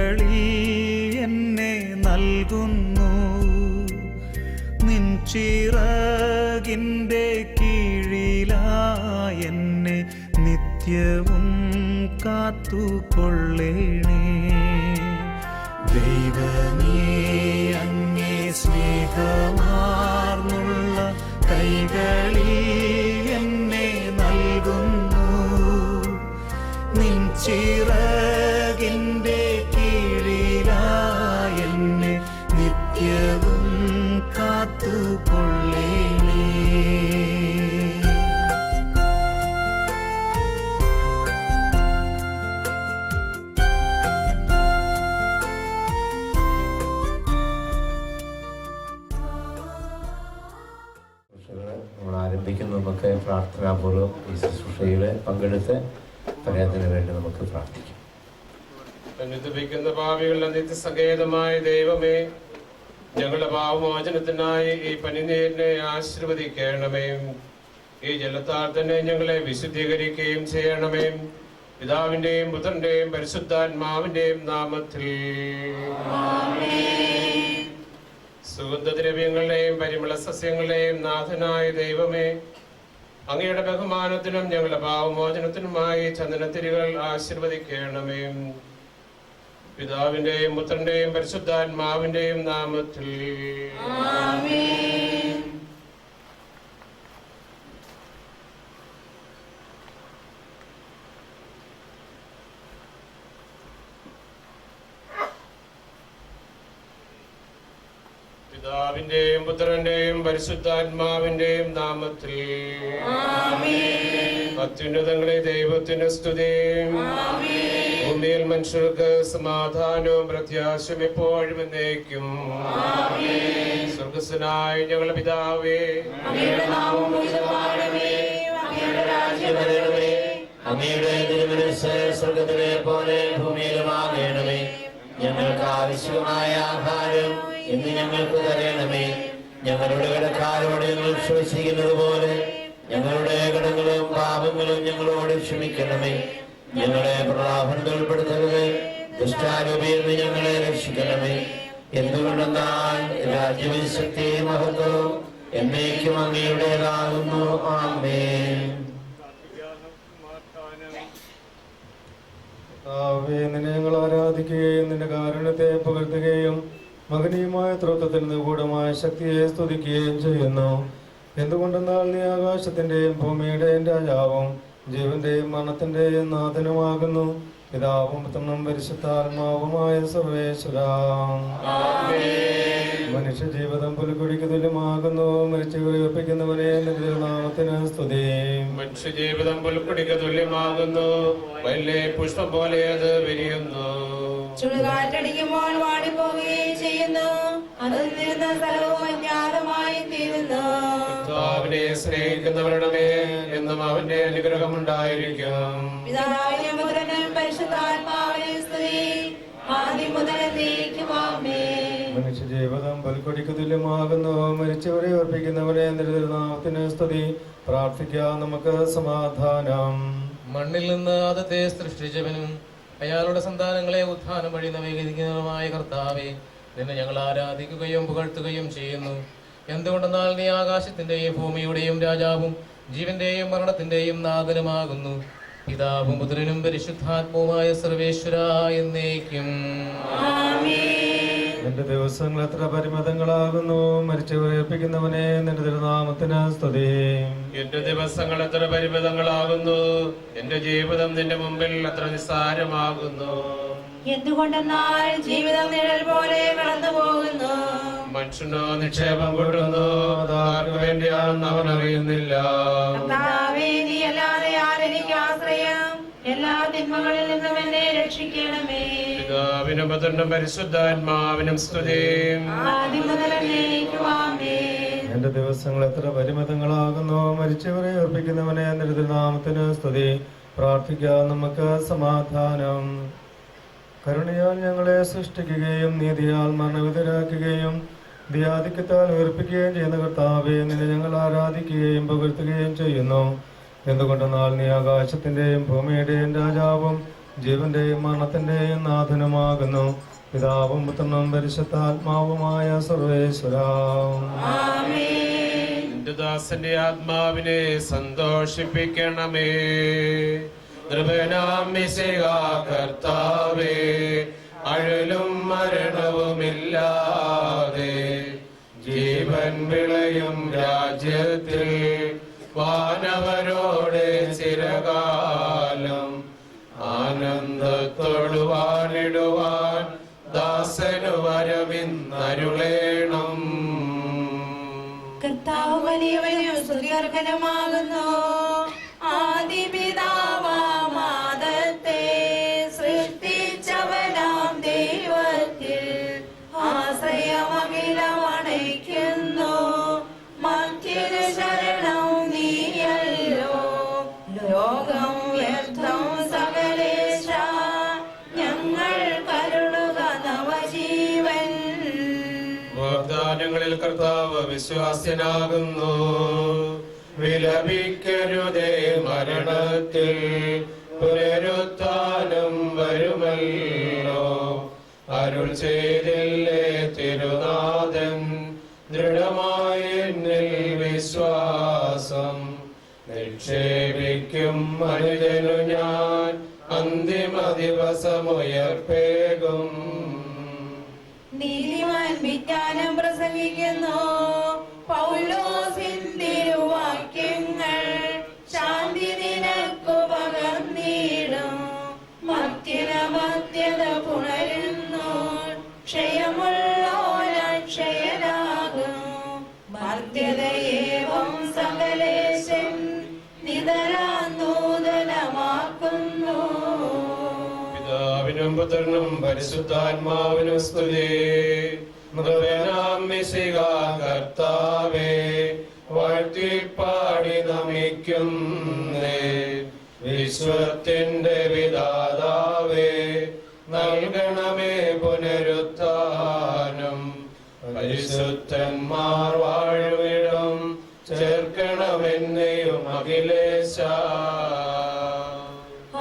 കൈകളിൽ എന്നെ നൽകുന്നു. നിൻ ചിറകിൻ്റെ കീഴിലായി എന്നെ നിത്യവും കാത്തുകൊള്ളേണേ. ദൈവമേ, അങ്ങേ സ്നേഹമാർന്നുള്ള കൈകളിൽ എന്നെ നൽകുന്നു. നിൻ ചിറകിൻ്റെ കീഴിലായി എന്നെ നിത്യവും കാത്തുകൊള്ളേണേ. നമ്മൾ ആരംഭിക്കുന്നു. നമുക്ക് പ്രാർത്ഥനാപൂർവ്വം ഈ ശുശ്രൂഷയിൽ പങ്കെടുത്ത് പരേതന് വേണ്ടി നമുക്ക് പ്രാർത്ഥിക്കാം. അനുദപിക്കുന്ന പാപികളുടെ നിത്യസങ്കേതമായ ദൈവമേ, ഞങ്ങളുടെ പാപമോചനത്തിനായി ഈ പനിനീരിനെ ആശീർവദിക്കണമേ. ഈ ജലത്താൽ തന്നെ ഞങ്ങളെ വിശുദ്ധീകരിക്കുകയും ചെയ്യണമേ. പിതാവിന്റെയും പുത്രന്റെയും പരിശുദ്ധാത്മാവിന്റെയും നാമത്തിൽ. സുഗന്ധദ്രവ്യങ്ങളുടെയും പരിമള സസ്യങ്ങളുടെയും നാഥനായ ദൈവമേ, അങ്ങയുടെ ബഹുമാനത്തിനും ഞങ്ങളുടെ പാപമോചനത്തിനുമായി ചന്ദനത്തിരികൾ ആശീർവദിക്കണമേ. പിതാവിന്റെയും പുത്രന്റെയും പരിശുദ്ധാത്മാവിന്റെയും നാമത്തിൽ. പിതാവിന്റെയും പുത്രന്റെയും പരിശുദ്ധാത്മാവിന്റെയും നാമത്തിൽ. അത്യുന്നതങ്ങളെ ദൈവത്തിന് സ്തുതിയും ഭൂമിയിൽ മനുഷ്യർക്ക് സമാധാനവും പ്രത്യാശയും എപ്പോഴും എന്നേക്കും. സ്വർഗസ്വനായ ഞങ്ങളുടെ പിതാവേ, അങ്ങയുടെ തിരുമനസ്സ് സ്വർഗ്ഗത്തിലെ പോലെ ഭൂമിയിലുമാകണമേ. ഞങ്ങൾക്ക് ആവശ്യമായ ആഹാരം ഇന്ന് ഞങ്ങൾക്ക് തരണമേ. ഞങ്ങളുടെ കടക്കാരോട് ഞങ്ങൾ ക്ഷമിച്ചിരിക്കുന്നത് പോലെ ഞങ്ങളുടെ കടങ്ങളും പാപങ്ങളും ഞങ്ങളോട് ക്ഷമിക്കണമേ. ഞങ്ങളെ പ്രലോഭനത്തിൽ ഉൾപ്പെടുത്തരുത്, ദുഷ്ടാരൂപിയിൽ നിന്ന് ഞങ്ങളെ രക്ഷിക്കണമേ. എന്തുകൊണ്ടെന്നാൽ രാജ്യവും ശക്തിയും മഹത്വവും എന്നേക്കും അങ്ങയുടേതാകുന്നു. ആമേൻ. നിന്നെ ഞങ്ങൾ ആരാധിക്കുകയും നിന്റെ കാരുണ്യത്തെ പുകഴ്ത്തുകയും മഹനീയമായ ത്രിത്വത്തിൽ നിഗൂഢമായ ശക്തിയെ സ്തുതിക്കുകയും ചെയ്യുന്നു. എന്തുകൊണ്ടെന്നാൽ നീ ആകാശത്തിന്റെയും ഭൂമിയുടെയും രാജാവും ജീവന്റെയും മരണത്തിന്റെയും നാഥനുമാകുന്നു. പിതാവും പുത്രനും പരിശുദ്ധാത്മാവുമായ സർവേശ്വരാ. മനുഷ്യ ജീവിതം പുലിക്കൊടിക്ക് തുല്യമാകുന്നു. മരിച്ചവരെ ഉറപ്പിക്കുന്നവനെ നിന്റെ നാമത്തിന് സ്തുതി. മനുഷ്യജീവിതം പുൽക്കൊടിക്ക് തുല്യമാകുന്നു. വലിയ പുഷ്പം പോലെ അത് വിരിയുന്നു. ചുടുകാറ്റടിക്കുമ്പോൾ വാടിപ്പോവുകയും ചെയ്യുന്നു. അത് തീർന്ന സ്ഥലവും അജ്ഞാതമായി തീരുന്നു. അവനെ സ്നേഹിക്കുന്നവരുടെ മേൽ എന്നും അവന്റെ അനുഗ്രഹം ഉണ്ടായിരിക്കും. പിതാവിനും പുത്രനും പരിശുദ്ധാത്മാവിനും സ്തുതി, ആദ്യം മുതൽ എന്നേക്കും. ആമേൻ. മനുഷ്യ ജീവിതം പുലിക്കൊടിക്ക് തുല്യമാകുന്നു. മരിച്ചവരെ ഉറപ്പിക്കുന്നവനെ നിന്റെ നാമത്തിന് സ്തുതി. പ്രാർത്ഥിക്കാം നമുക്ക് സമാധാനം. മണ്ണിൽ നിന്ന് ആദത്തെ സൃഷ്ടിച്ചവനും അയാളുടെ സന്താനങ്ങളെ ഉത്ഥാനം വഴി നവീകരിക്കുന്നതുമായ കർത്താവെ, നിന്നെ ഞങ്ങൾ ആരാധിക്കുകയും പുകഴ്ത്തുകയും ചെയ്യുന്നു. എന്തുകൊണ്ടെന്നാൽ നീ ആകാശത്തിന്റെയും ഭൂമിയുടെയും രാജാവും ജീവന്റെയും മരണത്തിന്റെയും നാഥനുമാകുന്നു. പിതാവും പുത്രനും പരിശുദ്ധാത്മാവുമായ സർവേശ്വരാ എന്നേക്കും. നിന്റെ ദിവസങ്ങൾ എത്ര പരിമിതങ്ങളാകുന്നു. മരിച്ചവരെ ഏൽപ്പിക്കുന്നവനെ നിന്റെ തിരുനാമത്തിന് സ്തുതി. എന്റെ ദിവസങ്ങൾ എത്ര പരിമിതങ്ങളാകുന്നു. എന്റെ ജീവിതം നിന്റെ മുമ്പിൽ അത്ര നിസ്സാരമാകുന്നു. എന്തുകൊണ്ടെന്നാൽ ജീവിതം നിഴൽ പോലെ കടന്നു പോകുന്നു. മനുഷ്യനോ നിക്ഷേപം കൊള്ളുന്നു, അതാർക്കു വേണ്ടിയാണെന്ന് അവൻ അറിയുന്നില്ല. കർത്താവേ, നീ അല്ലാതെ ആരെനിക്ക് ആശ്രയം? എല്ലാ തിന്മകളിൽ നിന്നും എന്നെ രക്ഷിക്കണമേ. പിതാവിനും പുത്രനും പരിശുദ്ധാത്മാവിനും സ്തുതി, ആദ്യം മുതൽ എന്നേക്കും. ആമേൻ. എന്റെ ദിവസങ്ങൾ എത്ര പരിമിതങ്ങളാകുന്നു. മരിച്ചവരെ ഏൽപ്പിക്കുന്നവനെ നിന്റെ തിരുനാമത്തിന് സ്തുതി. പ്രാർത്ഥിക്കാം നമുക്ക് സമാധാനം. കരുണയാൽ ഞങ്ങളെ സൃഷ്ടിക്കുകയും നീതിയാൽ മരണവിധരാക്കുകയും ധ്യാധിക്കത്താൽ ഉയർപ്പിക്കുകയും ചെയ്യുന്ന കർത്താവെ, നിന്നെ ഞങ്ങൾ ആരാധിക്കുകയും പുകഴ്ത്തുകയും ചെയ്യുന്നു. എന്തുകൊണ്ടെന്നാൽ നീ ആകാശത്തിന്റെയും ഭൂമിയുടെയും രാജാവും ജീവന്റെയും മരണത്തിന്റെയും നാഥനുമാകുന്നു. പിതാവും പുത്രനും പരിശുദ്ധാത്മാവുമായ സർവേശ്വരാം. നിന്റെ ദാസന്റെ ആത്മാവിനെ സന്തോഷിപ്പിക്കണമേ. നൃപനാം മിശിഹാ കർത്താവേ, അഴലും മരണവുമില്ലാതെ ജീവൻ വിളയും രാജ്യത്തിൽ വാനവരോടെ ചിരകാലം ആനന്ദത്തോടു വാണിടുവാൻ ദാസനു വരവിന്നരുളേണം. കർത്താവ് വലിയവനും സ്തുത്യർഹനുമാകുന്നു. ആദിപിതാവാമാദത്തെ സൃഷ്ടിച്ചവനാം ദൈവത്തിൽ ആശ്രയമഖിലമണയ്ക്കുന്നു. മധ്യന് ശരണം നീയല്ലോ. ലോകം വ്യർത്ഥം സകലേശ, ഞങ്ങൾ കരുളുക നവജീവൻ. വാഗ്ദാനങ്ങളിൽ കർത്താവ് വിശ്വാസ്യനാകുന്നു. വിലപിക്കരുതേ, മരണത്തിൽ പുനരുത്ഥാനം വരുമല്ലോ. അരുൾ ചെയ്തില്ലേ തിരുനാഥൻ, ദൃഢമായ എന്നിൽ വിശ്വാസം നിക്ഷേപിക്കും മനുജനു ഞാൻ അന്തിമ ദിവസമുയർപ്പേകും. നീതിമാൻ വിജ്ഞാനം പ്രസംഗിക്കുന്നു. പൗലോസിൻ തിരുവാക്യങ്ങൾ ശാന്തി നിനക്കു പകർന്നിടും. മധ്യത പുണരുന്നു. ക്ഷയമുള്ളോരക്ഷയനാകും. മധ്യതയേവം സകലേശൻ നിതരാ നൂതനമാക്കുന്നു. പിതാവിനും പുത്രനും പരിശുദ്ധാത്മാവിനും സ്തുതി. നൃപനാം മിശിഹാ കർത്താവേ, വാഴ്ത്തിപ്പാടി നമിക്കുന്നേ. വിശ്വത്തിന്റെ വിധാതാവേ, നൽകണമേ പുനരുത്ഥാനം. പരിശുദ്ധന്മാർ വാഴുവിടം ചേർക്കണമെന്നെയും അഖിലേശ.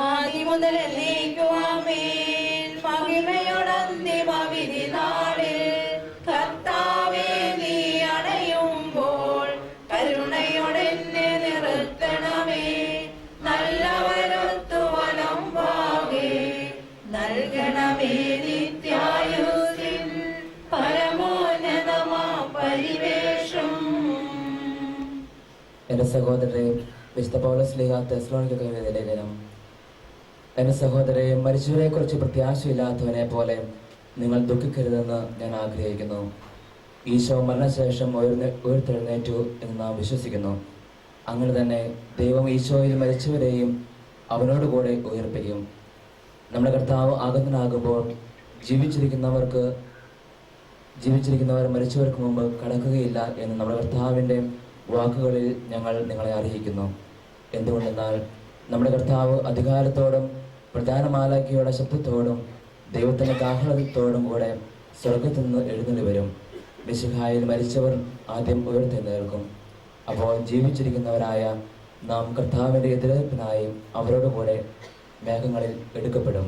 ആദിമുതൽ എന്നേക്കും ആമേൻ. മഹിമയോടന്തിമ വിധി നാളിൽ കർത്താവേ, നീ അണയുമ്പോൾ കരുണയോടെന്നെ നിർത്തണമേ. നല്ലവരൊത്തു വലം ഭാഗേ നൽകണമേ നിത്യായുസിൻ പരമോന്നതമാ പരിവേഷം. എന്റെ സഹോദരരെ, വിശുദ്ധ പൗലോസ് ശ്ലീഹ തെസ്സലോനിക്കർക്ക് എഴുതിയ ലേഖനം. എന്റെ സഹോദരരെ, മരിച്ചവരെ കുറിച്ച് പ്രത്യാശയില്ലാത്തവനെ പോലെ നിങ്ങൾ ദുഃഖിക്കരുതെന്ന് ഞാൻ ആഗ്രഹിക്കുന്നു. ഈശോ മരണശേഷം ഉയർത്തെഴുന്നേറ്റു എന്ന് നാം വിശ്വസിക്കുന്നു. അങ്ങനെ തന്നെ ദൈവം ഈശോയിൽ മരിച്ചവരെയും അവനോടുകൂടെ ഉയർപ്പിക്കും. നമ്മുടെ കർത്താവ് ആഗതനാകുമ്പോൾ ജീവിച്ചിരിക്കുന്നവർ മരിച്ചവർക്ക് മുമ്പ് കടക്കുകയില്ല എന്ന് നമ്മുടെ കർത്താവിൻ്റെ വാക്കുകളിൽ ഞങ്ങൾ നിങ്ങളെ അറിയിക്കുന്നു. എന്തുകൊണ്ടെന്നാൽ നമ്മുടെ കർത്താവ് അധികാരത്തോടും പ്രധാനമാലാഖിയുടെ ശബ്ദത്തോടും ദൈവത്തിൻ്റെ കാഹളത്തോടും കൂടെ സ്വർഗത്തിൽ നിന്ന് എഴുന്നള്ളി വരും. മിശിഹായിൽ മരിച്ചവർ ആദ്യം ഉയർത്തെഴുന്നേൽക്കും. അപ്പോൾ ജീവിച്ചിരിക്കുന്നവരായ നാം കർത്താവിൻ്റെ എതിരേൽപ്പിനായി അവരോടുകൂടെ മേഘങ്ങളിൽ എടുക്കപ്പെടും.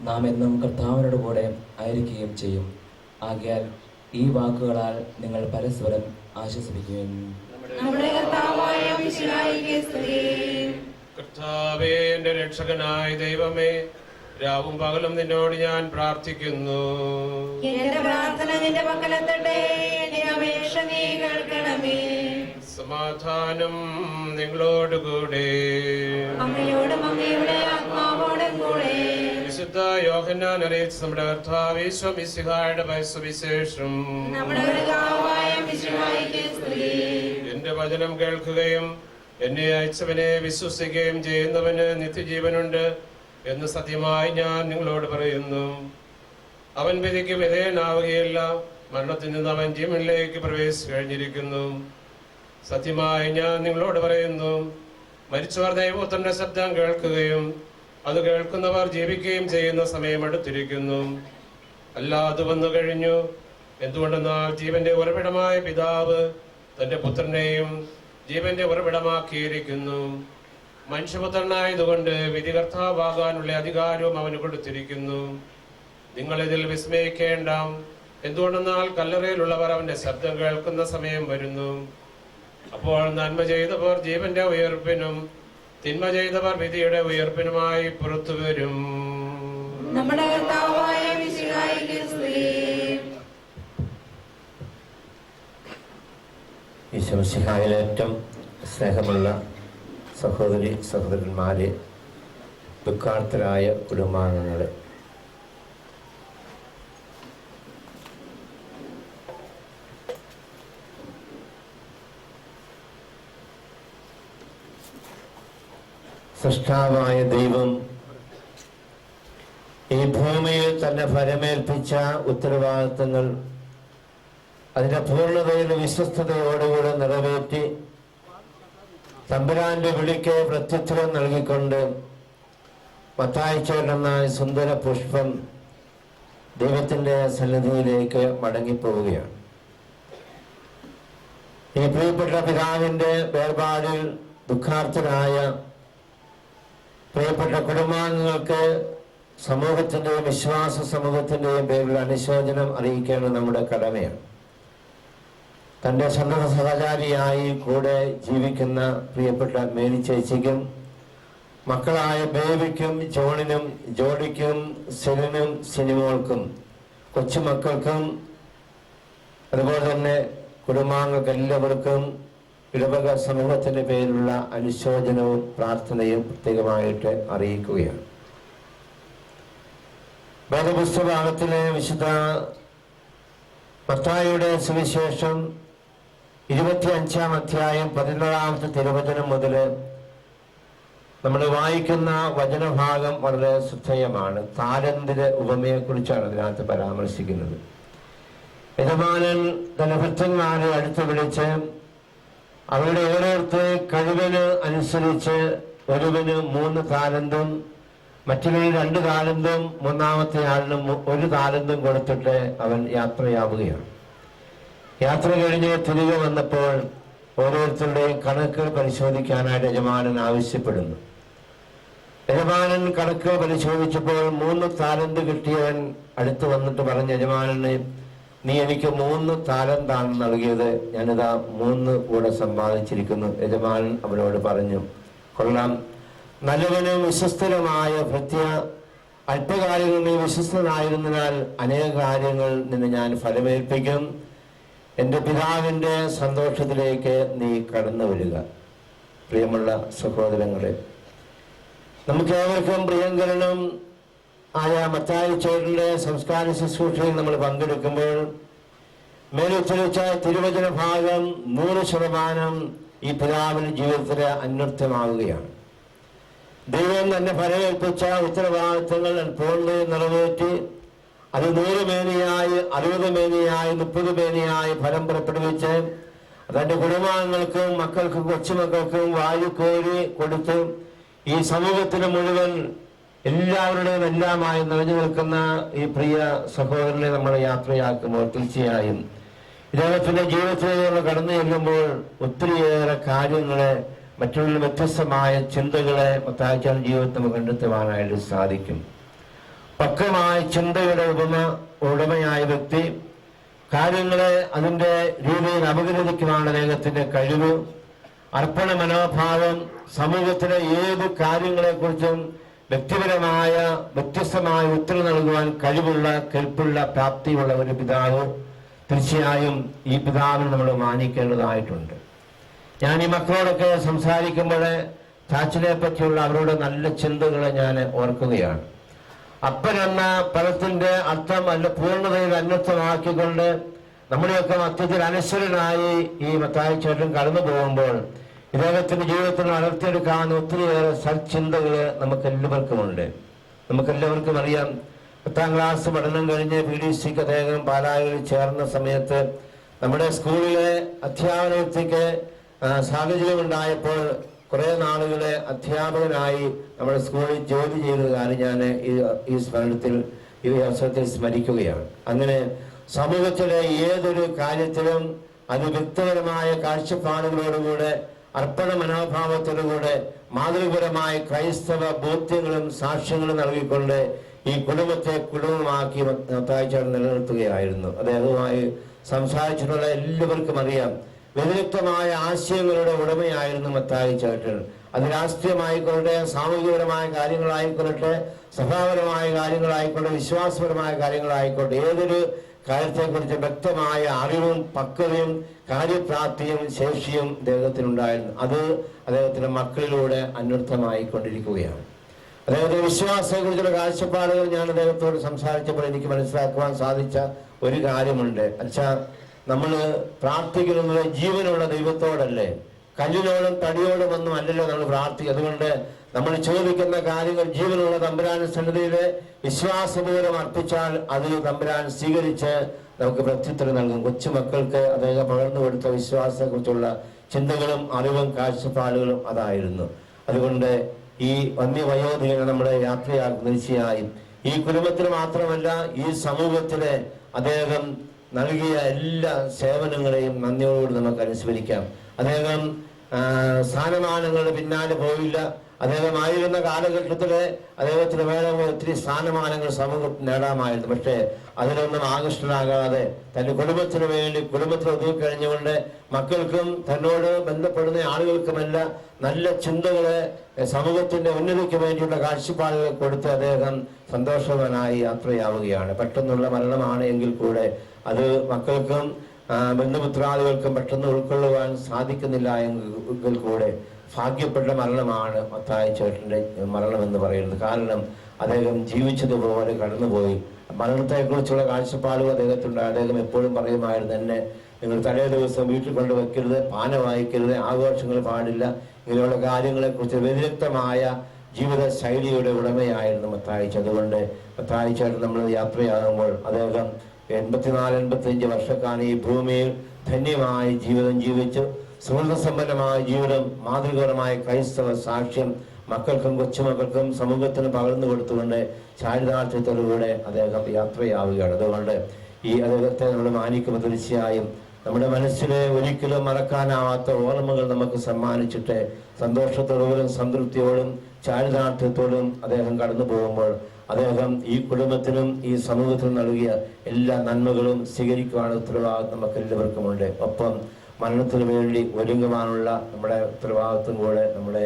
നാം എന്നും കർത്താവിനോട് കൂടെ ആയിരിക്കുകയും ചെയ്യും. ആകയാൽ ഈ വാക്കുകളാൽ നിങ്ങൾ പരസ്പരം ആശ്വസിപ്പിക്കുകയും. നമ്മുടെ കർത്താവായ മിശിഹായിക്ക് സ്തുതി. കർത്താവേ, എന്റെ രക്ഷകനായ ദൈവമേ, രാവും പകലും നിന്നോട് ഞാൻ പ്രാർത്ഥിക്കുന്നു. എന്റെ പ്രാർത്ഥന നിന്റെ പക്കലെത്തട്ടെ. എന്റെ അപേക്ഷ നീ കേൾക്കണമേ. സമാധാനം നിങ്ങളോടുകൂടെ. അങ്ങയോടും അങ്ങയുടെ ആത്മാവോടും കൂടെ. വിശുദ്ധ യോഹന്നാൻ അറിയിച്ച നമ്മുടെ കർത്താവ് യേശു മിശിഹായുടെ സുവിശേഷം. നമ്മുടെ കർത്താവായ മിശിഹായിക്ക് സ്തുതി. എന്റെ വചനം കേൾക്കുകയും എന്നെ അയച്ചവനെ വിശ്വസിക്കുകയും ചെയ്യുന്നവന് നിത്യജീവനുണ്ട് എന്ന് സത്യമായി ഞാൻ നിങ്ങളോട് പറയുന്നു. അവൻ വിധിക്ക് വിധേയനാവുകയില്ല, മരണത്തിൽ നിന്ന് അവൻ ജീവനിലേക്ക് പ്രവേശിച്ചു കഴിഞ്ഞിരിക്കുന്നു. സത്യമായി ഞാൻ നിങ്ങളോട് പറയുന്നു, മരിച്ചവർ ദൈവപുത്രന്റെ ശബ്ദം കേൾക്കുകയും അത് കേൾക്കുന്നവർ ജീവിക്കുകയും ചെയ്യുന്ന സമയം അടുത്തിരിക്കുന്നു. അല്ല, അത് വന്നു കഴിഞ്ഞു. എന്തുകൊണ്ടെന്നാൽ ജീവന്റെ ഉറവിടമായ പിതാവ് തന്റെ പുത്രനെയും ജീവന്റെ ഉറവിടമാക്കിയിരിക്കുന്നു. മനുഷ്യപുത്രനായതുകൊണ്ട് വിധികർത്താവാകാനുള്ള അധികാരവും അവന് കൊടുത്തിരിക്കുന്നു. നിങ്ങളിതിൽ വിസ്മയിക്കേണ്ട. എന്തുകൊണ്ടെന്നാൽ കല്ലറയിലുള്ളവർ അവന്റെ ശബ്ദം കേൾക്കുന്ന സമയം വരുന്നു. അപ്പോൾ നന്മ ചെയ്തവർ ജീവന്റെ ഉയർപ്പിനും തിന്മ ചെയ്തവർ വിധിയുടെ ഉയർപ്പിനുമായി പുറത്തു വരും. നമ്മുടെ കർത്താവായ മിശിഹായിക്ക് സ്തുതി. ഈശോമിശിഹായിൽ ഏറ്റവും സ്നേഹമുള്ള സഹോദരി സഹോദരന്മാരെ, ദുഃഖാർത്തരായ കുടുംബാംഗങ്ങളെ, സൃഷ്ടാവായ ദൈവം ഈ ഭൂമിയിൽ തന്നെ ഫലമേൽപ്പിച്ച ഉത്തരവാദിത്തങ്ങൾ അതിന്റെ പൂർണ്ണതയിൽ വിശ്വസ്തയോടുകൂടെ നിറവേറ്റി തമ്പുരാന്റെ വിളിക്ക് പ്രത്യുത്തരം നൽകിക്കൊണ്ട് മത്തായിച്ചേട്ടെന്ന സുന്ദര പുഷ്പം ദൈവത്തിന്റെ സന്നിധിയിലേക്ക് മടങ്ങിപ്പോവുകയാണ്. ഈ പ്രിയപ്പെട്ട പിതാവിന്റെ വേർപാടിൽ ദുഃഖാർത്തരായ പ്രിയപ്പെട്ട കുടുംബാംഗങ്ങൾക്ക് സമൂഹത്തിന്റെയും വിശ്വാസ സമൂഹത്തിന്റെയും പേരിൽ അനുശോചനം അറിയിക്കേണ്ടത് നമ്മുടെ കടമയാണ്. തൻ്റെ സ്വന്തം സഹചാരിയായി കൂടെ ജീവിക്കുന്ന പ്രിയപ്പെട്ട മേരി ചേച്ചിക്കും മക്കളായ ബേബിക്കും ജോണിനും ജോഡിക്കും സെലിനും സിനിമോൾക്കും കൊച്ചുമക്കൾക്കും അതുപോലെ തന്നെ കുടുംബാംഗങ്ങൾക്ക് എല്ലാവർക്കും ഇടവക സമൂഹത്തിന്റെ പേരിലുള്ള അനുശോചനവും പ്രാർത്ഥനയും പ്രത്യേകമായിട്ട് അറിയിക്കുകയാണ്. വേദപുസ്തകത്തിലെ വിശുദ്ധ മത്തായിയുടെ സുവിശേഷം 25-ാം അധ്യായം 11-ാമത്തെ തിരുവചനം മുതൽ നമ്മൾ വായിക്കുന്ന വചനഭാഗം വളരെ ശ്രദ്ധേയമാണ്. താലന്തിന്റെ ഉപമയെക്കുറിച്ചാണ് അതിനകത്ത് പരാമർശിക്കുന്നത്. യജമാനൻ തന്റെ ഭൃത്യന്മാരെ അടുത്ത് വിളിച്ച് അവരുടെ ഓരോരുത്തരെ കഴിവിന് അനുസരിച്ച് ഒരുവന് 3 താലന്തും മറ്റൊരു 2 താലന്തും മൂന്നാമത്തെ ആളിന് 1 താലന്തും കൊടുത്തിട്ട് അവൻ യാത്രയാവുകയാണ്. യാത്ര കഴിഞ്ഞ് തിരികെ വന്നപ്പോൾ ഓരോരുത്തരുടെയും കണക്ക് പരിശോധിക്കാനായിട്ട് യജമാനൻ ആവശ്യപ്പെടുന്നു. യജമാനൻ കണക്ക് പരിശോധിച്ചപ്പോൾ 3 താലന്ത് കിട്ടിയവൻ അടുത്ത് വന്നിട്ട് പറഞ്ഞ യജമാനനെ, നീ എനിക്ക് 3 താലന്താണ് നൽകിയത്, ഞാനിതാ 3 കൂടെ സമ്പാദിച്ചിരിക്കുന്നു. യജമാനൻ അവനോട് പറഞ്ഞു, കൊള്ളാം, നല്ലവനും വിശ്വസ്തനുമായ ഭൃത്യ, അല്പകാര്യങ്ങളിൽ വിശ്വസ്തനായിരുന്നതിനാൽ അനേക കാര്യങ്ങൾ നിന്നെ ഞാൻ ഫലമേൽപ്പിക്കും. എൻ്റെ പിതാവിൻ്റെ സന്തോഷത്തിലേക്ക് നീ കടന്നു വരിക. പ്രിയമുള്ള സഹോദരങ്ങളെ, നമുക്കേവർക്കും പ്രിയങ്കരനും ആയ മത്തായിച്ചേട്ടൻ്റെ സംസ്കാര ശുശ്രൂഷയിൽ നമ്മൾ പങ്കെടുക്കുമ്പോൾ മേലുച്ചരിച്ച തിരുവചന ഭാഗം 100% ഈ പിതാവിന്റെ ജീവിതത്തിലെ അന്വർത്ഥമാവുകയാണ്. ദൈവം തന്നെ ഫലമേൽപ്പിച്ച ഉത്തരവാദിത്തങ്ങൾ പൂർണ്ണതയിൽ നിറവേറ്റി അത് 100 മേനിയായി 60 മേനിയായി 30 മേനിയായി ഫലം പുറപ്പെടുവിച്ച് തന്റെ കുടുംബാംഗങ്ങൾക്കും മക്കൾക്കും കൊച്ചുമക്കൾക്കും വായുകോരി കൊടുത്ത് ഈ സമൂഹത്തിന് മുഴുവൻ എല്ലാവരുടെയും എല്ലാമായി നിറഞ്ഞു നിൽക്കുന്ന ഈ പ്രിയ സഹോദരനെ നമ്മൾ യാത്രയാക്കുമ്പോൾ തീർച്ചയായും ഇദ്ദേഹത്തിന്റെ ജീവിതത്തിലേക്ക് കടന്നു ചെല്ലുമ്പോൾ ഒത്തിരിയേറെ കാര്യങ്ങളെ മറ്റുള്ള വ്യത്യസ്തമായ ചിന്തകളെ മത്തായിയുടെ ജീവിതത്തിൽ നമുക്ക് കണ്ടെത്തുവാനായിട്ട് സാധിക്കും. പക്വമായ ചിന്തയുടെ ഉടമയായ വ്യക്തി കാര്യങ്ങളെ അതിൻ്റെ രീതിയിൽ അപഗ്രഥിക്കുവാനുള്ള അദ്ദേഹത്തിന്റെ കഴിവ്, അർപ്പണ മനോഭാവം, സമൂഹത്തിലെ ഏത് കാര്യങ്ങളെക്കുറിച്ചും വ്യക്തിപരമായ വ്യത്യസ്തമായ ഉത്തരം നൽകുവാൻ കഴിവുള്ള കെൽപ്പുള്ള പ്രാപ്തിയുള്ള ഒരു പിതാവ് തീർച്ചയായും ഈ പിതാവിനെ നമ്മൾ മാനിക്കേണ്ടതായിട്ടുണ്ട്. ഞാൻ ഈ മക്കളോടൊക്കെ സംസാരിക്കുമ്പോൾ ചാച്ചനെ പറ്റിയുള്ള അവരുടെ നല്ല ചിന്തകളെ ഞാൻ ഓർക്കുകയാണ്. അപ്പനെന്ന പദത്തിന്റെ അർത്ഥം അല്ല പൂർണ്ണതയിൽ അന്വർത്ഥമാക്കിക്കൊണ്ട് നമ്മുടെയൊക്കെ മധ്യത്തിൽ അനശ്വരനായി ഈ മത്തായി ചേട്ടൻ കടന്നു പോകുമ്പോൾ ഇദ്ദേഹത്തിന്റെ ജീവിതത്തിൽ വളർത്തിയെടുക്കാവുന്ന ഒത്തിരിയേറെ സൽചിന്തകൾ നമുക്കെല്ലാവർക്കുമുണ്ട്. നമുക്കെല്ലാവർക്കും അറിയാം, 10ാം ക്ലാസ് പഠനം കഴിഞ്ഞ് PDCക്ക് അദ്ദേഹം പാലായിൽ ചേർന്ന സമയത്ത് നമ്മുടെ സ്കൂളിലെ അധ്യാപന വൃത്തിക്ക് സാഹചര്യമുണ്ടായപ്പോൾ കുറെ നാളുകളെ അധ്യാപകനായി നമ്മുടെ സ്കൂളിൽ ജോലി ചെയ്ത കാര്യം ഞാൻ ഈ സ്മരണത്തിൽ ഈ അവസരത്തിൽ സ്മരിക്കുകയാണ്. അങ്ങനെ സമൂഹത്തിലെ ഏതൊരു കാര്യത്തിലും അത് വ്യക്തിപരമായ കാഴ്ചപ്പാടുകളോടുകൂടെ അർപ്പണ മനോഭാവത്തോടുകൂടെ മാതൃപരമായ ക്രൈസ്തവ ബോധ്യങ്ങളും സാക്ഷ്യങ്ങളും നൽകിക്കൊണ്ട് ഈ കുടുംബത്തെ കുടുംബമാക്കി മത്തായിച്ചേട്ടൻ നിലനിർത്തുകയായിരുന്നു. അദ്ദേഹവുമായി സംസാരിച്ചിട്ടുള്ള എല്ലാവർക്കും അറിയാം, വ്യതിരിക്തമായ ആശയങ്ങളുടെ ഉടമയായിരുന്നു മത്തായിച്ചേട്ടൻ. അത് രാഷ്ട്രീയമായിക്കൊള്ളട്ടെ, സാമൂഹികപരമായ കാര്യങ്ങളായിക്കൊള്ളട്ടെ, സഭാപരമായ കാര്യങ്ങളായിക്കോട്ടെ, വിശ്വാസപരമായ കാര്യങ്ങളായിക്കോട്ടെ, ഏതൊരു കാര്യത്തെക്കുറിച്ച് വ്യക്തമായ അറിവും പക്വതയും കാര്യപ്രാപ്തിയും ശേഷിയും അദ്ദേഹത്തിനുണ്ടായിരുന്നു. അത് അദ്ദേഹത്തിന്റെ മക്കളിലൂടെ അന്വർത്ഥമായിക്കൊണ്ടിരിക്കുകയാണ്. അദ്ദേഹത്തിന്റെ വിശ്വാസത്തെക്കുറിച്ചുള്ള കാഴ്ചപ്പാടുകൾ ഞാൻ അദ്ദേഹത്തോട് സംസാരിച്ചപ്പോൾ എനിക്ക് മനസ്സിലാക്കുവാൻ സാധിച്ച ഒരു കാര്യമുണ്ട്. അച്ഛാ, നമ്മൾ പ്രാർത്ഥിക്കുന്നത് ജീവനുള്ള ദൈവത്തോടല്ലേ, കല്ലിനോടും തടിയോടും ഒന്നും അല്ലല്ലോ നമ്മൾ പ്രാർത്ഥിക്കുക. അതുകൊണ്ട് നമ്മൾ ചോദിക്കുന്ന കാര്യങ്ങൾ ജീവനുള്ള തമ്പുരാൻ സന്നിധിയിൽ വിശ്വാസപൂർവ്വം അർപ്പിച്ചാൽ അത് തമ്പുരാൻ സ്വീകരിച്ച് നമുക്ക് പ്രത്യുത്തരം നൽകും. കൊച്ചുമക്കൾക്ക് അദ്ദേഹം പകർന്നു കൊടുത്ത വിശ്വാസത്തെക്കുറിച്ചുള്ള ചിന്തകളും അറിവും കാഴ്ചപ്പാടുകളും അതായിരുന്നു. അതുകൊണ്ട് ഈ വന്യവയോധികനെ നമ്മുടെ യാത്രയാകും. തീർച്ചയായും ഈ കുടുംബത്തിന് മാത്രമല്ല, ഈ സമൂഹത്തിലെ അദ്ദേഹം നൽകിയ എല്ലാ സേവനങ്ങളെയും നന്ദിയോടുകൂടി നമുക്ക് അനുസ്മരിക്കാം. അദ്ദേഹം സ്ഥാനമാനങ്ങളുടെ പിന്നാലെ പോയില്ല. അദ്ദേഹം ആയിരുന്ന കാലഘട്ടത്തില് അദ്ദേഹത്തിന് വേണമെങ്കിൽ ഒത്തിരി സ്ഥാനമാനങ്ങൾ സമൂഹം നേടാമായിരുന്നു. പക്ഷേ അതിലൊന്നും ആകൃഷ്ടനാകാതെ തന്റെ കുടുംബത്തിന് വേണ്ടി കുടുംബത്തിൽ ഒതുക്കിക്കഴിഞ്ഞുകൊണ്ട് മക്കൾക്കും തന്നോട് ബന്ധപ്പെടുന്ന ആളുകൾക്കുമെല്ലാം നല്ല ചിന്തകളെ സമൂഹത്തിന്റെ ഉന്നതിക്ക് വേണ്ടിയുള്ള കാഴ്ചപ്പാടുകൾ കൊടുത്ത് അദ്ദേഹം സന്തോഷവാനായി യാത്രയാവുകയാണ്. പെട്ടെന്നുള്ള മരണമാണ് എങ്കിൽ കൂടെ അത് മക്കൾക്കും ബന്ധുമിത്രാദികൾക്കും പെട്ടെന്ന് ഉൾക്കൊള്ളുവാൻ സാധിക്കുന്നില്ല എങ്കിൽ കൂടെ ഭാഗ്യപ്പെട്ട മരണമാണ് മത്തായിച്ചേട്ടൻ്റെ മരണം എന്ന് പറയുന്നത്. കാരണം അദ്ദേഹം ജീവിച്ചതുപോലെ കടന്നുപോയി. മരണത്തെക്കുറിച്ചുള്ള കാഴ്ചപ്പാടുകൾ അദ്ദേഹത്തിൻ്റെ. അദ്ദേഹം എപ്പോഴും പറയുമായിരുന്നു, എന്നെ നിങ്ങൾ തലേ ദിവസം വീട്ടിൽ കൊണ്ട് വെക്കരുത്, പാന വായിക്കരുത്, ആഘോഷങ്ങൾ പാടില്ല, ഇങ്ങനെയുള്ള കാര്യങ്ങളെക്കുറിച്ച് വ്യതിരിക്തമായ ജീവിത ശൈലിയുടെ ഉടമയായിരുന്നു മത്തായിച്ചേട്ടൻ. അതുകൊണ്ട് മത്തായിച്ചേട്ടൻ നമ്മൾ യാത്രയാകുമ്പോൾ അദ്ദേഹം 84-85 വർഷക്കാലം ഈ ഭൂമിയിൽ ധന്യമായ ജീവിതം ജീവിച്ചു. സുഹൃതസമ്പന്നമായ ജീവിതം, മാതൃകപരമായ ക്രൈസ്തവ സാക്ഷ്യം മക്കൾക്കും കൊച്ചുമക്കൾക്കും സമൂഹത്തിന് പകർന്നു കൊടുത്തുകൊണ്ട് ചാരിതാർത്ഥ്യത്തോടുകൂടെ അദ്ദേഹം യാത്രയാവുകയാണ്. അതുകൊണ്ട് ഈ അദ്ദേഹത്തെ നമ്മൾ മാനിക്കുമ്പോൾ തീർച്ചയായും നമ്മുടെ മനസ്സിലെ ഒരിക്കലും മറക്കാനാവാത്ത ഓർമ്മകൾ നമുക്ക് സമ്മാനിച്ചിട്ട് സന്തോഷത്തോടും സംതൃപ്തിയോടും ചാരിതാർത്ഥ്യത്തോടും അദ്ദേഹം കടന്നു പോകുമ്പോൾ അദ്ദേഹം ഈ കുടുംബത്തിനും ഈ സമൂഹത്തിനും നൽകിയ എല്ലാ നന്മകളും സ്വീകരിക്കുവാനുള്ള ഉത്തരവാദിത്വം നമുക്ക് എല്ലാവർക്കുമുണ്ട്. ഒപ്പം മരണത്തിന് വേണ്ടി ഒരുങ്ങുവാനുള്ള നമ്മുടെ ഉത്തരവാദിത്വം കൂടെ നമ്മുടെ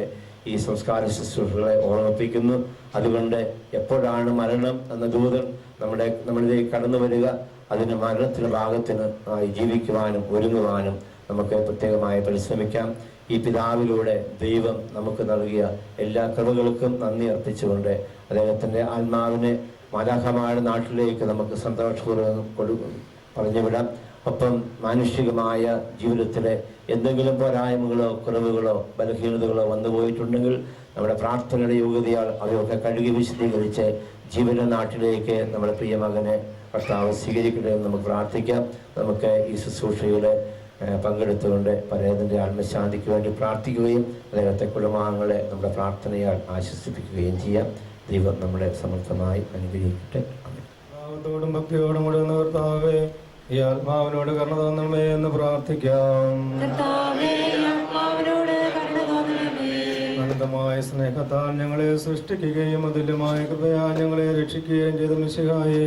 ഈ സംസ്കാര ശുശ്രൂഷകളെ ഓർമ്മിപ്പിക്കുന്നു. അതുകൊണ്ട് എപ്പോഴാണ് മരണം എന്ന ദൂതൻ നമ്മളിലേക്ക് കടന്നു വരിക, അതിന് മരണത്തിന് ഭാഗത്തിന് ജീവിക്കുവാനും ഒരുങ്ങുവാനും നമുക്ക് പ്രത്യേകമായി പരിശ്രമിക്കാം. ഈ പിതാവിലൂടെ ദൈവം നമുക്ക് നൽകിയ എല്ലാ കൃപകൾക്കും നന്ദി അർപ്പിച്ചുകൊണ്ട് അദ്ദേഹത്തിൻ്റെ ആത്മാവിനെ മാലാഖമാരുടെ നാട്ടിലേക്ക് നമുക്ക് സന്തോഷപൂർവ്വം പറഞ്ഞുവിടാം. ഒപ്പം മാനുഷികമായ ജീവിതത്തിലെ എന്തെങ്കിലും പോരായ്മകളോ കുറവുകളോ ബലഹീനതകളോ വന്നുപോയിട്ടുണ്ടെങ്കിൽ നമ്മുടെ പ്രാർത്ഥനയുടെ യോഗ്യതയാൽ അവയൊക്കെ കഴുകി വിശദീകരിച്ച് ജീവന നാട്ടിലേക്ക് നമ്മുടെ പ്രിയ മകനെ കർത്താവ് സ്വീകരിക്കട്ടെ എന്ന് നമുക്ക് പ്രാർത്ഥിക്കാം. നമുക്ക് ഈ ശുശ്രൂഷയുടെ പങ്കെടുത്തുകൊണ്ട് പരേതൻ്റെ ആത്മശാന്തിക്ക് വേണ്ടി പ്രാർത്ഥിക്കുകയും അദ്ദേഹത്തെ കുടുംബാംഗങ്ങളെ നമ്മുടെ പ്രാർത്ഥനയാൽ ആശ്വസിപ്പിക്കുകയും ചെയ്യാം. ദൈവം നമ്മളെ സമർത്ഥമായി അനുഗ്രഹിക്കട്ടെ. ഭാവത്തോടും ഭക്തിയോടും കൂടെ കർത്താവേ, ഈ ആത്മാവിനോട് കരുണ തോന്നണമേ എന്ന് പ്രാർത്ഥിക്കാം. അനന്തമായ സ്നേഹത്താൽ ഞങ്ങളെ സൃഷ്ടിക്കുകയും അതുല്യമായ കൃപയാൽ ഞങ്ങളെ രക്ഷിക്കുകയും ചെയ്ത മിശിഹായെ,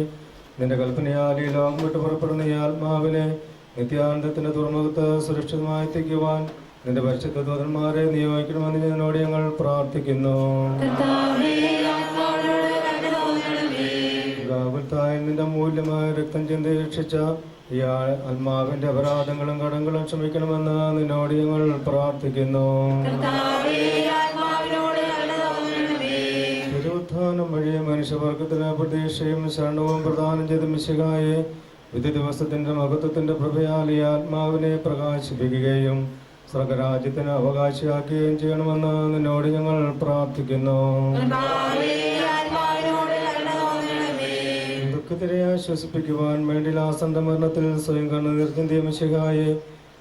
നിന്റെ കൽപ്പനയാൽ ഈ ലോകം വിട്ട് പുറപ്പെടുന്ന ഈ ആത്മാവിനെ നിത്യാനന്ദത്തിന്റെ തുറമുഖത്ത് സുരക്ഷിതമായി എത്തിക്കുവാൻ നിന്റെ പരിശുദ്ധ ദൂതന്മാരെ നിയോഗിക്കണമെന്ന് ഞങ്ങളോട് ഞങ്ങൾ പ്രാർത്ഥിക്കുന്നു. നിന്റെ അമൂല്യമായ രക്തം ചിന്തി രക്ഷിച്ച ഈ ആത്മാവിന്റെ അപരാധങ്ങളും കടങ്ങളും ക്ഷമിക്കണമെന്ന് നിന്നോട് ഞങ്ങൾ പ്രാർത്ഥിക്കുന്നു. തിരുവുത്ഥാനം വഴി മനുഷ്യവർഗത്തിന് പ്രതീക്ഷയും ശരണവും പ്രദാനം ചെയ്ത മിശിഹായെ, വിധി ദിവസത്തിന്റെ മഹത്വത്തിന്റെ പ്രഭയാൽ ഈ ആത്മാവിനെ പ്രകാശിപ്പിക്കുകയും സ്വർഗരാജ്യത്തിന് അവകാശിയാക്കുകയും ചെയ്യണമെന്ന് നിന്നോട് ഞങ്ങൾ പ്രാർത്ഥിക്കുന്നു. ദുഃഖത്തിനെ ആശ്വസിപ്പിക്കുവാൻ വേണ്ടി ആസന്ന മരണത്തിൽ സ്വയം കണ്ണുനീർ ചിന്തിയ മിശിഹായെ,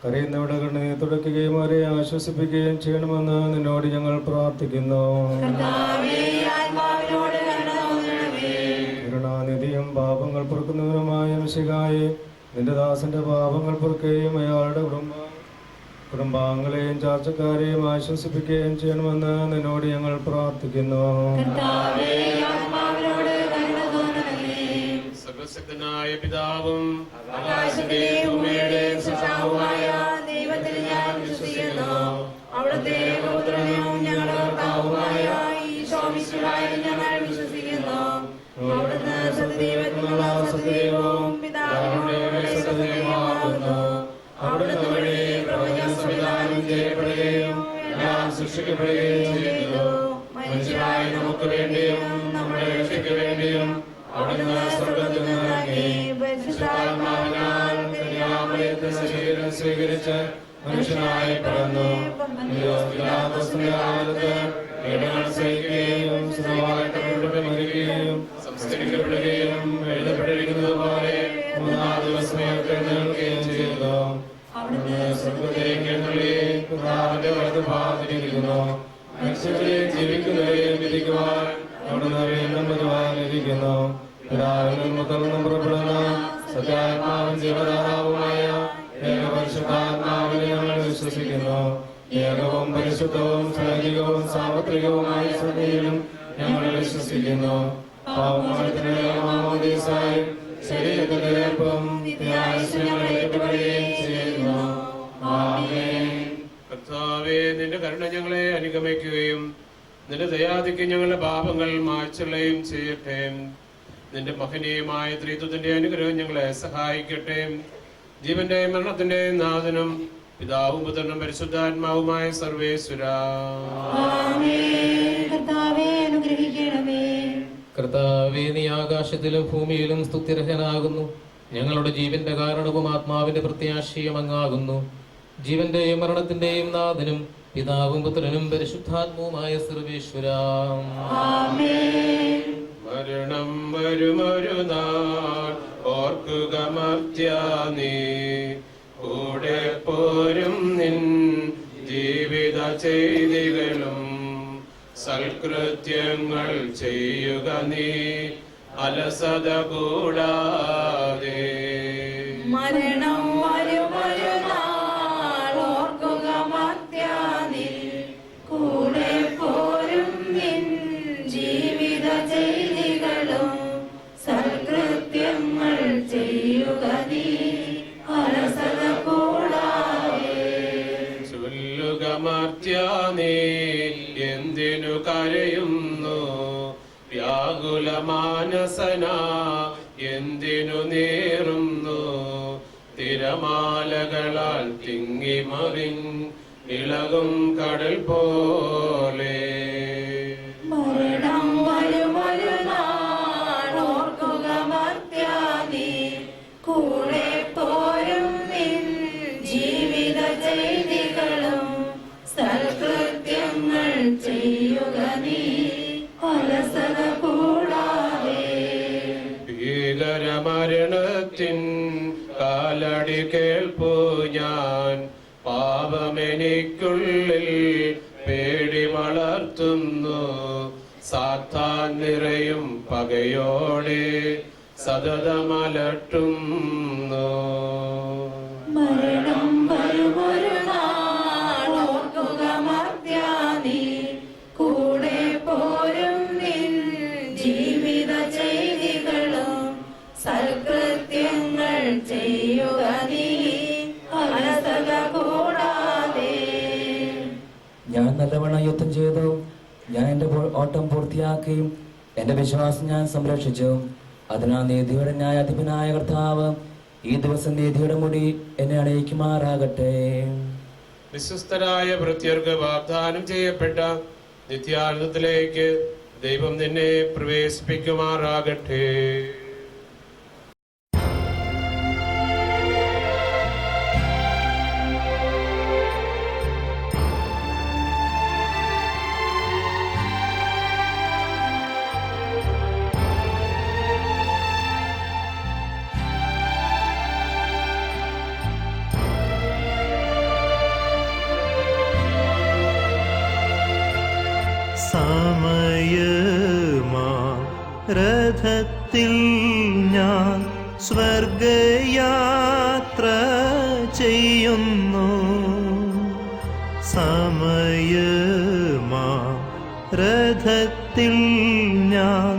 കരയുന്നവരുടെ കണ്ണുനീർ തുടയ്ക്കുകയും അവരെ ആശ്വസിപ്പിക്കുകയും ചെയ്യണമെന്ന് നിന്നോട് ഞങ്ങൾ പ്രാർത്ഥിക്കുന്നു. കരുണാനിധിയും പാപങ്ങൾ പൊറുക്കുന്നവനുമായ മിശിഹായെ, നിന്റെ ദാസന്റെ പാപങ്ങൾ പൊറുക്കുകയും അയാളുടെ കുടുംബം കുടുംബാംഗങ്ങളെയും ചാർച്ചക്കാരെയും ആശ്വസിപ്പിക്കുകയും ചെയ്യണമെന്ന് നിന്നോട് ഞങ്ങൾ പ്രാർത്ഥിക്കുന്നു. കർത്താവേ, ആത്മാവിനോട് കരുണ തോന്നണമേ. സർവശക്തനായ പിതാവും ആകാശത്തിന്റെയും ഭൂമിയുടെയും സൃഷ്ടാവുമായ ദൈവത്തിൽ ഞാൻ വിശ്വസിക്കുന്നു. അവിടുത്തെ പുത്രനും ഞങ്ങളുടെ കർത്താവുമായ ഈശോമിശിഹായിൽ ഞങ്ങൾ വിശ്വസിക്കുന്നു. അവിടുന്ന് സത്യദൈവത്തിനുള്ള സത്യദൈവവും പിതാവിനോട് സത്യദൈവമാകുന്നു. അവിടുന്ന് വഴി പ്രപഞ്ചം സംവിധാനം ചെയ്യപ്പെടുകയും എല്ലാം സൃഷ്ടിക്കപ്പെടുകയും ചെയ്തു. മനുഷ്യരായ നമുക്ക് വേണ്ടിയും നമ്മുടെ രക്ഷയ്ക്ക് വേണ്ടിയും അവിടുന്ന് സ്വർഗ്ഗത്തിൽ നിന്നിറങ്ങി പരിശുദ്ധാത്മാവിനാൽ കന്യാമറിയത്തിൽ ശരീരം സ്വീകരിച്ച് മനുഷ്യനായി പിറന്നു. കാലത്ത് പീഡകൾ സഹിക്കുകയും സുഖമായിട്ട് മരിക്കുകയും സംസ്കരിക്കപ്പെടുകയും എഴുതപ്പെട്ടിരിക്കുന്നത് പോലെ മൂന്നാം ദിവസം ഉയർത്തെഴുന്നേൽക്കുകയും ചെയ്തു. അവിടുന്ന് സ്വർഗ്ഗത്തിലേക്ക് എഴുന്നള്ളി പിതാവിന്റെ വലതുഭാഗത്തിരിക്കുന്നു. മനുഷ്യരെയും ജീവിക്കുന്നവരെയും വിധിക്കുവാൻ അവിടുന്ന് വീണ്ടും വരുവാനിരിക്കുന്നു. പിതാവിൽ നിന്ന് തുറന്നും പുറപ്പെടുന്ന സത്യാത്മാവും ജീവദാതാവുമായ ഏകപരിശുദ്ധാത്മാവിനെ ഞങ്ങൾ വിശ്വസിക്കുന്നു. ഏകവും പരിശുദ്ധവും സൈനികവും സാർവത്രികവുമായ സഭയിലും ഞങ്ങൾ വിശ്വസിക്കുന്നു. പാപമോചനത്തിനുള്ള മാമോദീസായും ശരീരത്തിന്റെ ഏർപ്പും നിത്യായുസ്സും ഞങ്ങൾ ഏറ്റുപറയുകയും ചെയ്യുന്നു. ആമേൻ. കർത്താവേ, നിന്റെ കരുണ ഞങ്ങളെ അനുഗമിക്കുകയും നിന്റെ ദയാദിക്ക് ഞങ്ങളുടെ പാപങ്ങൾ മായ്ച്ചുള്ളയും ചെയ്യട്ടെ. നിന്റെ മഹനീയമായ ത്രിത്വത്തിന്റെ അനുഗ്രഹം ഞങ്ങളെ സഹായിക്കട്ടെ. ജീവന്റെയും മരണത്തിന്റെയും നാഥനും പിതാവും പുത്രനും പരിശുദ്ധാത്മാവുമായ സർവേശ്വരാ, കർത്താവേ അനുഗ്രഹിക്കണമേ. കർത്താവേ, നീ ആകാശത്തിലും ഭൂമിയിലും സ്തുത്യർഹനാകുന്നു. ഞങ്ങളുടെ ജീവന്റെ കാരണവും ആത്മാവിന്റെ പ്രത്യാശയും അങ്ങാകുന്നു. ജീവന്റെയും മരണത്തിന്റെയും നാഥനും പിതാവും പുത്രനും പരിശുദ്ധാത്മാവുമായ സർവേശ്വരാ, മരണം വരുമൊരു നാൾ ഓർക്കുക മർത്യാ, നീ കൂടെ പോരും നിൻ ജീവിത ചെയ്തികളും സൽകൃത്യങ്ങൾ ചെയ്യുക നീ അലസത കൂടാതെ. മരണം വരുമൊരു നാൾ ഓർക്കുക മർത്യാ, നീ കൂടെ പോരും നിൻ ജീവിത ചെയ്തികളും സൽകൃത്യങ്ങൾ ചെയ്യുക നീ അലസത കൂടാതെ. ചൊല്ലുക മർത്യാ, നീ എന്തിനു കരയുന്നു? വ്യാകുല മാനസന എന്തിനു നേറുന്നു? തിരമാലകളാൽ തിങ്ങിമറിൻ ഇളകും കടൽ പോലെ. മരണം വരുമൊരു നാൾ ഓർക്കുക മർത്യാ, നീ കൂടെ പോരും നിൻ ജീവിത ചെയ്തികളും സൽകൃത്യങ്ങൾ ചെയ്യുക നീ അലസത കൂടാതെ. ഭീകരമരണത്തിൻ കാലടി കേൾപ്പു ഞാൻ, പാപമെനിക്കുള്ളിൽ പേടി വളർത്തുന്നു. സാത്താൻ നിറയും പകയോടെ സതതമലട്ടുന്നു. മരണം വരുമൊരു നാൾ ഓർക്കുക മർത്യാ, നീ കൂടെ പോരും നിൻ ജീവിത ചെയ്തികളും സൽകൃത്യങ്ങൾ ചെയ്യുക നീ അലസത കൂടാതെ. ഞാൻ നല്ലവണ്ണം യുദ്ധം ചെയ്തു. ഞാൻ എൻ്റെ ഓട്ടം പൂർത്തിയാക്കി. എൻ്റെ വിശ്വാസം ഞാൻ സംരക്ഷിച്ചു. അതിനാൽ നീതിയുടെ ന്യായാധിപനായ കർത്താവ് ഈ ദിവസം നീതിയുടെ മുടി എന്നെ അണിയിക്കുമാറാകട്ടെ. വിശ്വസ്തരായ ഭൃത്യർക്ക് വാഗ്ദാനം ചെയ്യപ്പെട്ട നിത്യാനന്ദത്തിലേക്ക് ദൈവം നിന്നെ പ്രവേശിപ്പിക്കുമാറാകട്ടെ. സമയമാ രഥത്തിൽ ഞാൻ സ്വർഗയാത്ര ചെയ്യുന്നു. സമയമാ രഥത്തിൽ ഞാൻ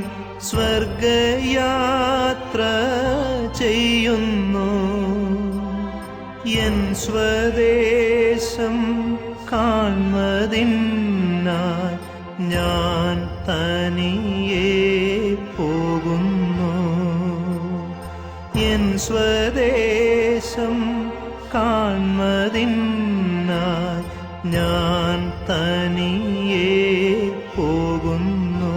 സ്വർഗയാത്ര ചെയ്യുന്നു. എൻ സ്വദേശം കാൺമതിനായി ഞാൻ തനിയെ പോകുന്നു. എൻ സ്വദേശം കാൺമതിനായി ഞാൻ തനിയെ പോകുന്നു.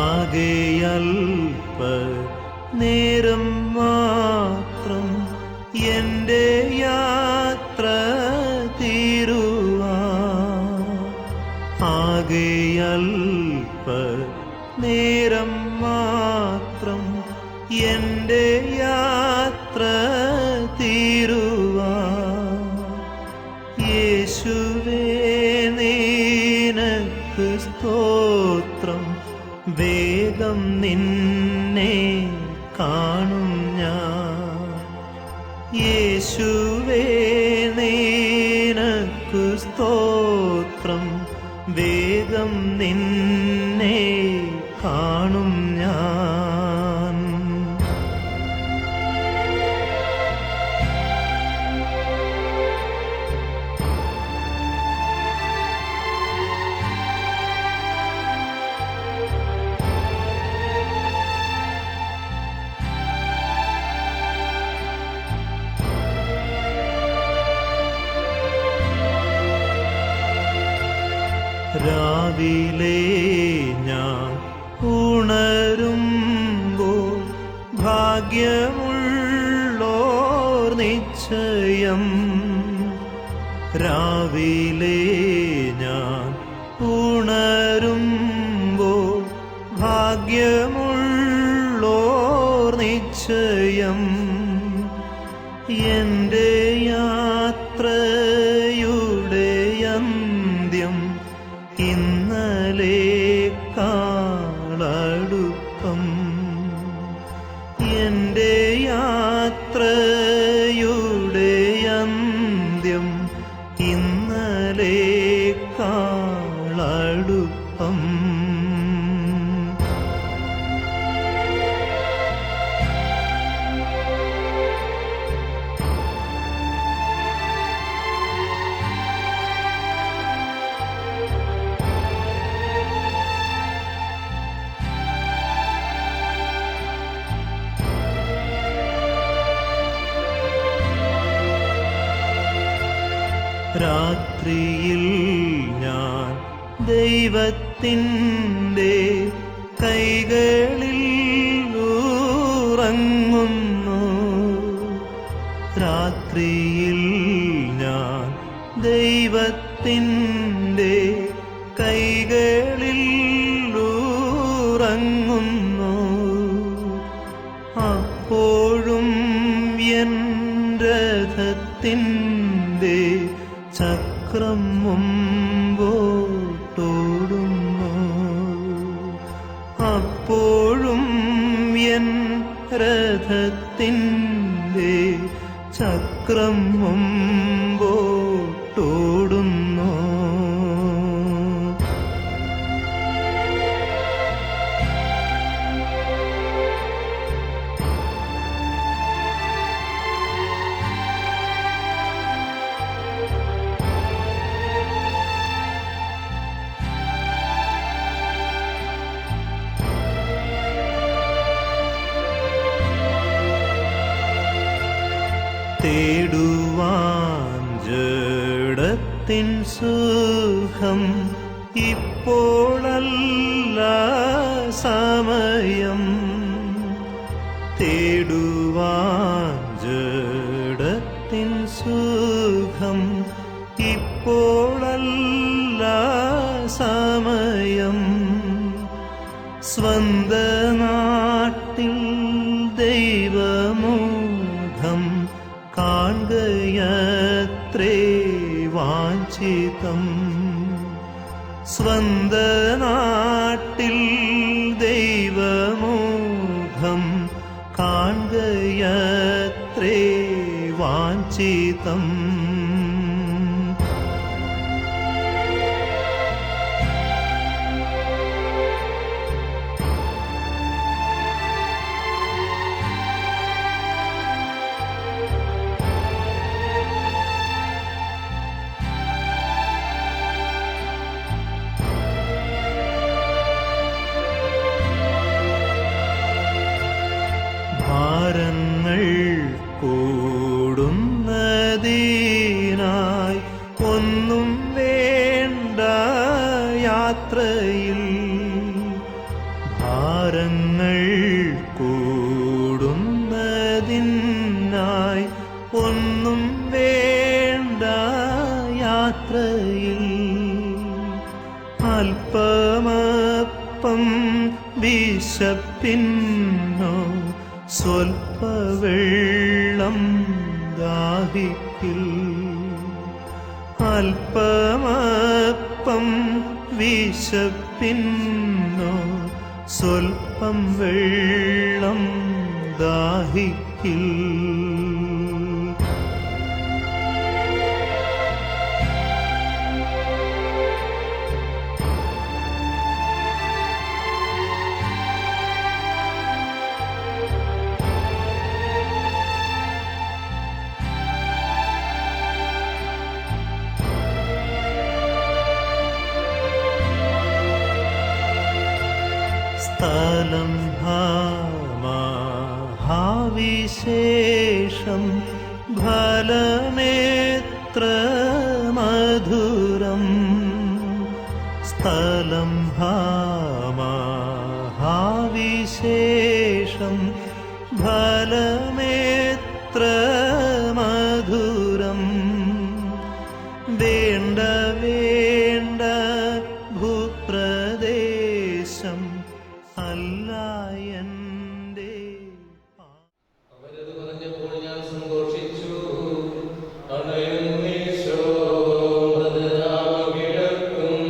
ആകെയൽപ നേരം മാത്രം എൻ്റെ യാത്ര തീരുവാൻ. ആകെയൽപ നേരം മാത്രം എൻ്റെ യാത്ര തീരുവാൻ. യേശുവേ നിനക്ക് സ്തോത്രം, വേഗം നിന്നെ കാണും ഞാൻ. യേശുവേ നിനക്ക് സ്തോത്രം, വേഗം നിന്നെ കാണും ഞാൻ. രാവിലെ ഞാൻ ഉണരുമ്പോൾ ഭാഗ്യമുള്ളോർ നിശ്ചയം. രാവിലെ ഞാൻ ഉണരുമ്പോൾ ഭാഗ്യമുള്ളോർ നിശ്ചയം. എൻ്റെ യാത്രയുടെ അന്ത്യം ഇന്നലേക്കാളടുപ്പം. എൻ്റെ യാത്രയുടെ അന്ത്യം ഇന്നലേക്കാളടുപ്പം. രാത്രിയിൽ ഞാൻ ദൈവത്തിൻ്റെ കൈകളിൽ ഉറങ്ങുന്നു. രാത്രിയിൽ ഞാൻ ദൈവത്തിൻ്റെ കൈകളിൽ ഉറങ്ങുന്നു. അപ്പോഴും എൻ രഥത്തിൻ്റെ ചക്രം മുമ്പോട്ടോടുന്നു. അപ്പോഴും എൻ രഥത്തിൻ്റെ ചക്രം മുമ്പോട്ടോടുന്നു. തേടുവാൻ ജഡത്തിൻ സുഖം ഇപ്പോഴല്ല സമയം. തേടുവാൻ ജഡത്തിൻ സുഖം ഇപ്പോഴല്ല സമയം. സ്വന്ത നാട്ടിൽ ദൈവമോഹം കാണുകയത്രേ വാഞ്ചിതം. സ്വന്ത നാട്ടിൽ ദൈവമോഹം കാണുകയത്രേ വാഞ്ചിതം. ഭാരങ്ങൾ കൂടുന്നതിനായി ഒന്നും വേണ്ട യാത്രയിൽ. ഭാരങ്ങൾ കൂടുന്നതിനായി ഒന്നും വേണ്ട യാത്രയിൽ. അല്പമപ്പം വിശപ്പിന്നോ സ്വൽപ്പ വെള്ളം ദാഹിക്കിൽ. അല്പമപ്പം വിശപ്പിന്നോ സ്വൽപ്പം വെള്ളം ദാഹിക്കിൽ. സ്ഥലം മഹാവിശേഷം ഫലമേത്ര മധുരം. സ്ഥലം മഹാവിശേഷം ഫലമേത്ര മധുരം. വേണ്ട വേണ്ട ഭൂപ്രദേശം അല്ല എൻ്റെ. അവരത് പറഞ്ഞപ്പോൾ ഞാൻ സന്തോഷിച്ചു. അണയുന്നീശോ മൃതരാമകിടക്കും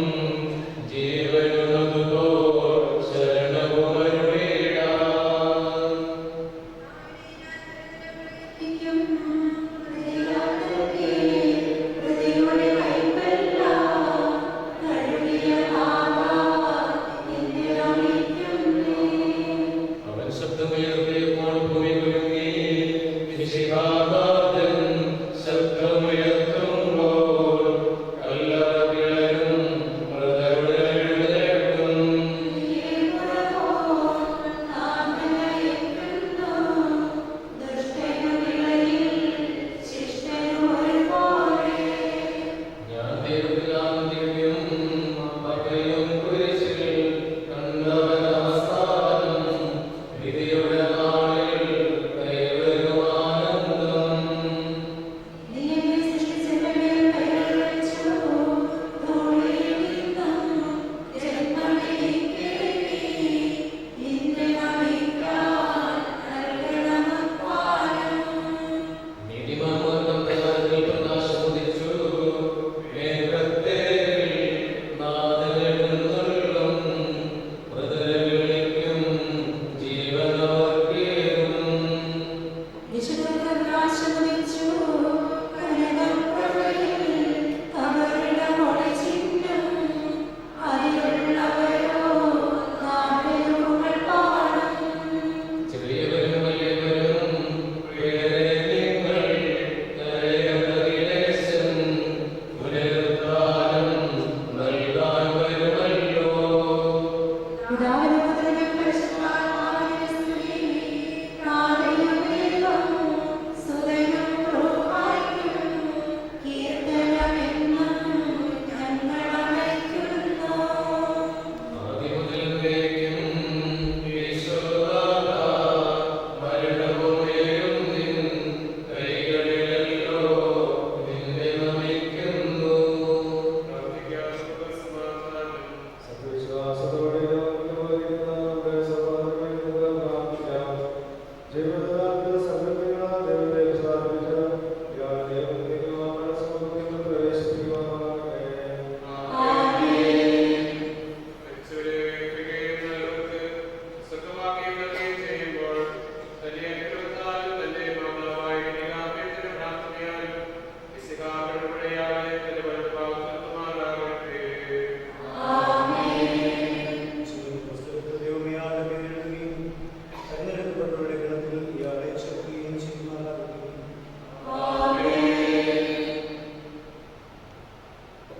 ജീവനുള്ളതുപോൽ ശരണവുമരുളേടാ. ും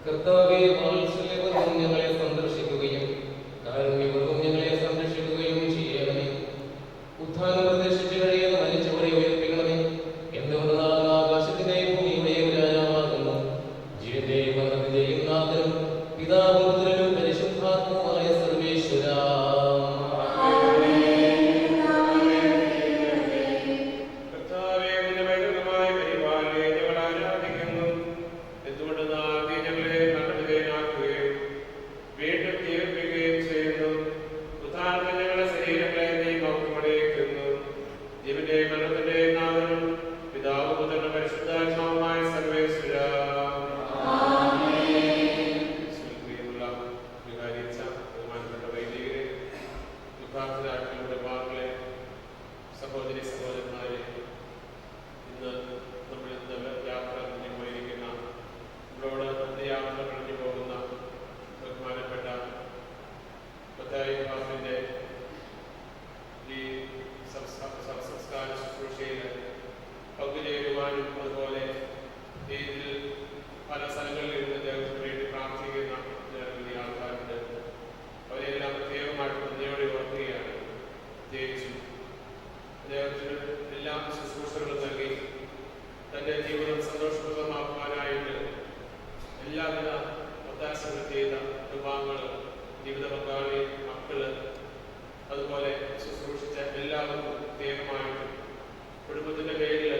കർത്താവേ, വാത്സല്യപൂർവ്വം ഞങ്ങളെ സന്ദർശിക്കുകയും കാരുണ്യപൂർവ്വം ഞങ്ങളെ സംരക്ഷിക്കുകയും ചെയ്യണമേ. ഉത്ഥാനം പ്രദർശിച്ചു കഴിയുന്ന മരിച്ചവരെ ഉയർപ്പിക്കണമേ. എന്തുകൊണ്ടാണ് ആകാശത്തിന്റെയും ഭൂമിയുടെയും രാജാവാകുന്നു, ജീവന്റെയും മരണത്തിന്റെയും നാഥനും പിതാവും പുത്രനും പരിശുദ്ധാത്മാവുമായ സർവേശ്വരാ. സഹോദരി സഹോദരന്മാരെ, ഇന്ന് നമ്മൾ യാത്ര കഴിഞ്ഞു പോയിരിക്കുന്ന നമ്മളോട് യാത്ര കഴിഞ്ഞു പോകുന്ന ബഹുമാനപ്പെട്ട മത്തായിയുടെ ഈ സംസ്കാര ശുശ്രൂഷയിൽ പങ്കുചേരുവാനും അതുപോലെ ഇതിൽ പല സ്ഥലങ്ങളിൽ ഇരുന്ന് ദൈവത്തിന് വേണ്ടി പ്രാർത്ഥിക്കുന്ന നിരവധി ആൾക്കാരുണ്ട്. അവരെല്ലാം പ്രത്യേകമായിട്ട് നന്ദിയോടെ ഓർക്കുകയാണ്. പ്രത്യേകിച്ചും അദ്ദേഹത്തിന് എല്ലാ ശുശ്രൂഷകളും നൽകി തൻ്റെ ജീവിതം സന്തോഷപ്രദമാക്കുവാനായിട്ട് എല്ലാവിധ ഒത്താശകൾ ചെയ്ത കുടുംബാംഗങ്ങൾ, ജീവിത പങ്കാളി, മക്കള്, അതുപോലെ ശുശ്രൂഷിച്ച എല്ലാവർക്കും പ്രത്യേകമായിട്ടും കുടുംബത്തിൻ്റെ പേരിൽ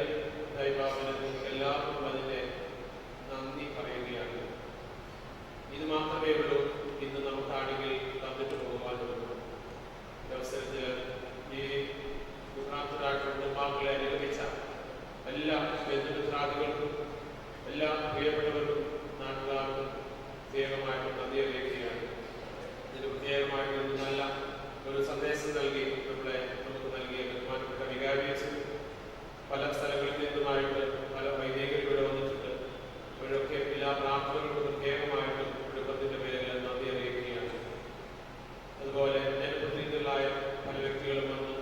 ദൈവത്തിന് എല്ലാവർക്കും അതിൻ്റെ നന്ദി പറയുകയാണ്. ഇത് മാത്രമേ ഉള്ളൂ ഇന്ന് നമുക്കാണെങ്കിൽ തന്നിട്ട് പോകുവാനുള്ളൂ. അവസരത്തിൽ ഈ ഗുജറാത്തിലായിട്ട് കുടുംബാംഗങ്ങളെ അനുഗമിച്ച എല്ലാ ബന്ധുമിത്രാദികൾക്കും എല്ലാ പ്രിയപ്പെട്ടവർക്കും നാട്ടുകാർക്കും പ്രത്യേകമായിട്ട് നന്ദി അറിയിക്കുകയാണ്. ഇതിന് പ്രത്യേകമായിട്ട് നല്ല ഒരു സന്ദേശം നൽകി നമുക്ക് നൽകിയ ബഹുമാനപ്പെട്ട വികാരിയച്ഛൻ പല സ്ഥലങ്ങളിൽ നിന്നുമായിട്ട് പല വൈദികർ ഇവിടെ വന്നിട്ടുണ്ട്. അവരൊക്കെ എല്ലാ പ്രാർത്ഥനകൾക്കും പ്രത്യേകമായിട്ട് കുടുംബത്തിൻ്റെ പേരിൽ നന്ദി അറിയിക്കുകയാണ്. അതുപോലെ ജനപ്രതിനിധികളായ പല വ്യക്തികളും വന്ന്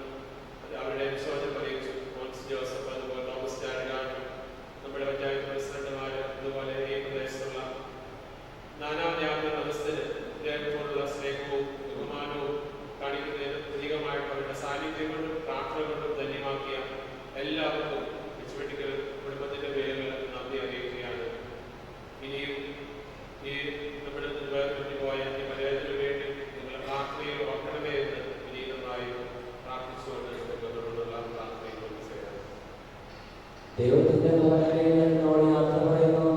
അവരുടെ വിശ്വാസം അറിയിച്ചു. മോൻസ് ജോസഫ്, അതുപോലെ തോമസ് ചാരികാട്, നമ്മുടെ പഞ്ചായത്ത് പ്രസിഡന്റുമാർ, അതുപോലെ ഈ പ്രദേശത്തുള്ള നാനാജാതി മതസ്ഥര് ഇദ്ദേഹത്തോടുള്ള സ്നേഹവും ബഹുമാനവും കാണിക്കുന്നതിന് അധികമായിട്ട് അവരുടെ സാന്നിധ്യം കൊണ്ടും പ്രാർത്ഥന കൊണ്ടും ധന്യമാക്കിയ എല്ലാവർക്കും വെച്ചുവെട്ടിക്കൽ കുടുംബത്തിൻ്റെ പേരിൽ നന്ദി അറിയിക്കുകയാണ്. ഇനിയും ഈ നമ്മുടെ വേർപിരിഞ്ഞു പോയ ഈ പലതിനു വേണ്ടി നിങ്ങൾ പ്രാർത്ഥനയിൽ ഓർക്കണമേ എന്ന് വിനീതമായി പ്രാർത്ഥിച്ചുകൊണ്ട് തുടർന്നുള്ള പ്രാർത്ഥനയിലൂടെ ചെയ്യാം. ദൈവത്തിന്റെ എന്നോട് യാത്ര പറയുന്നു.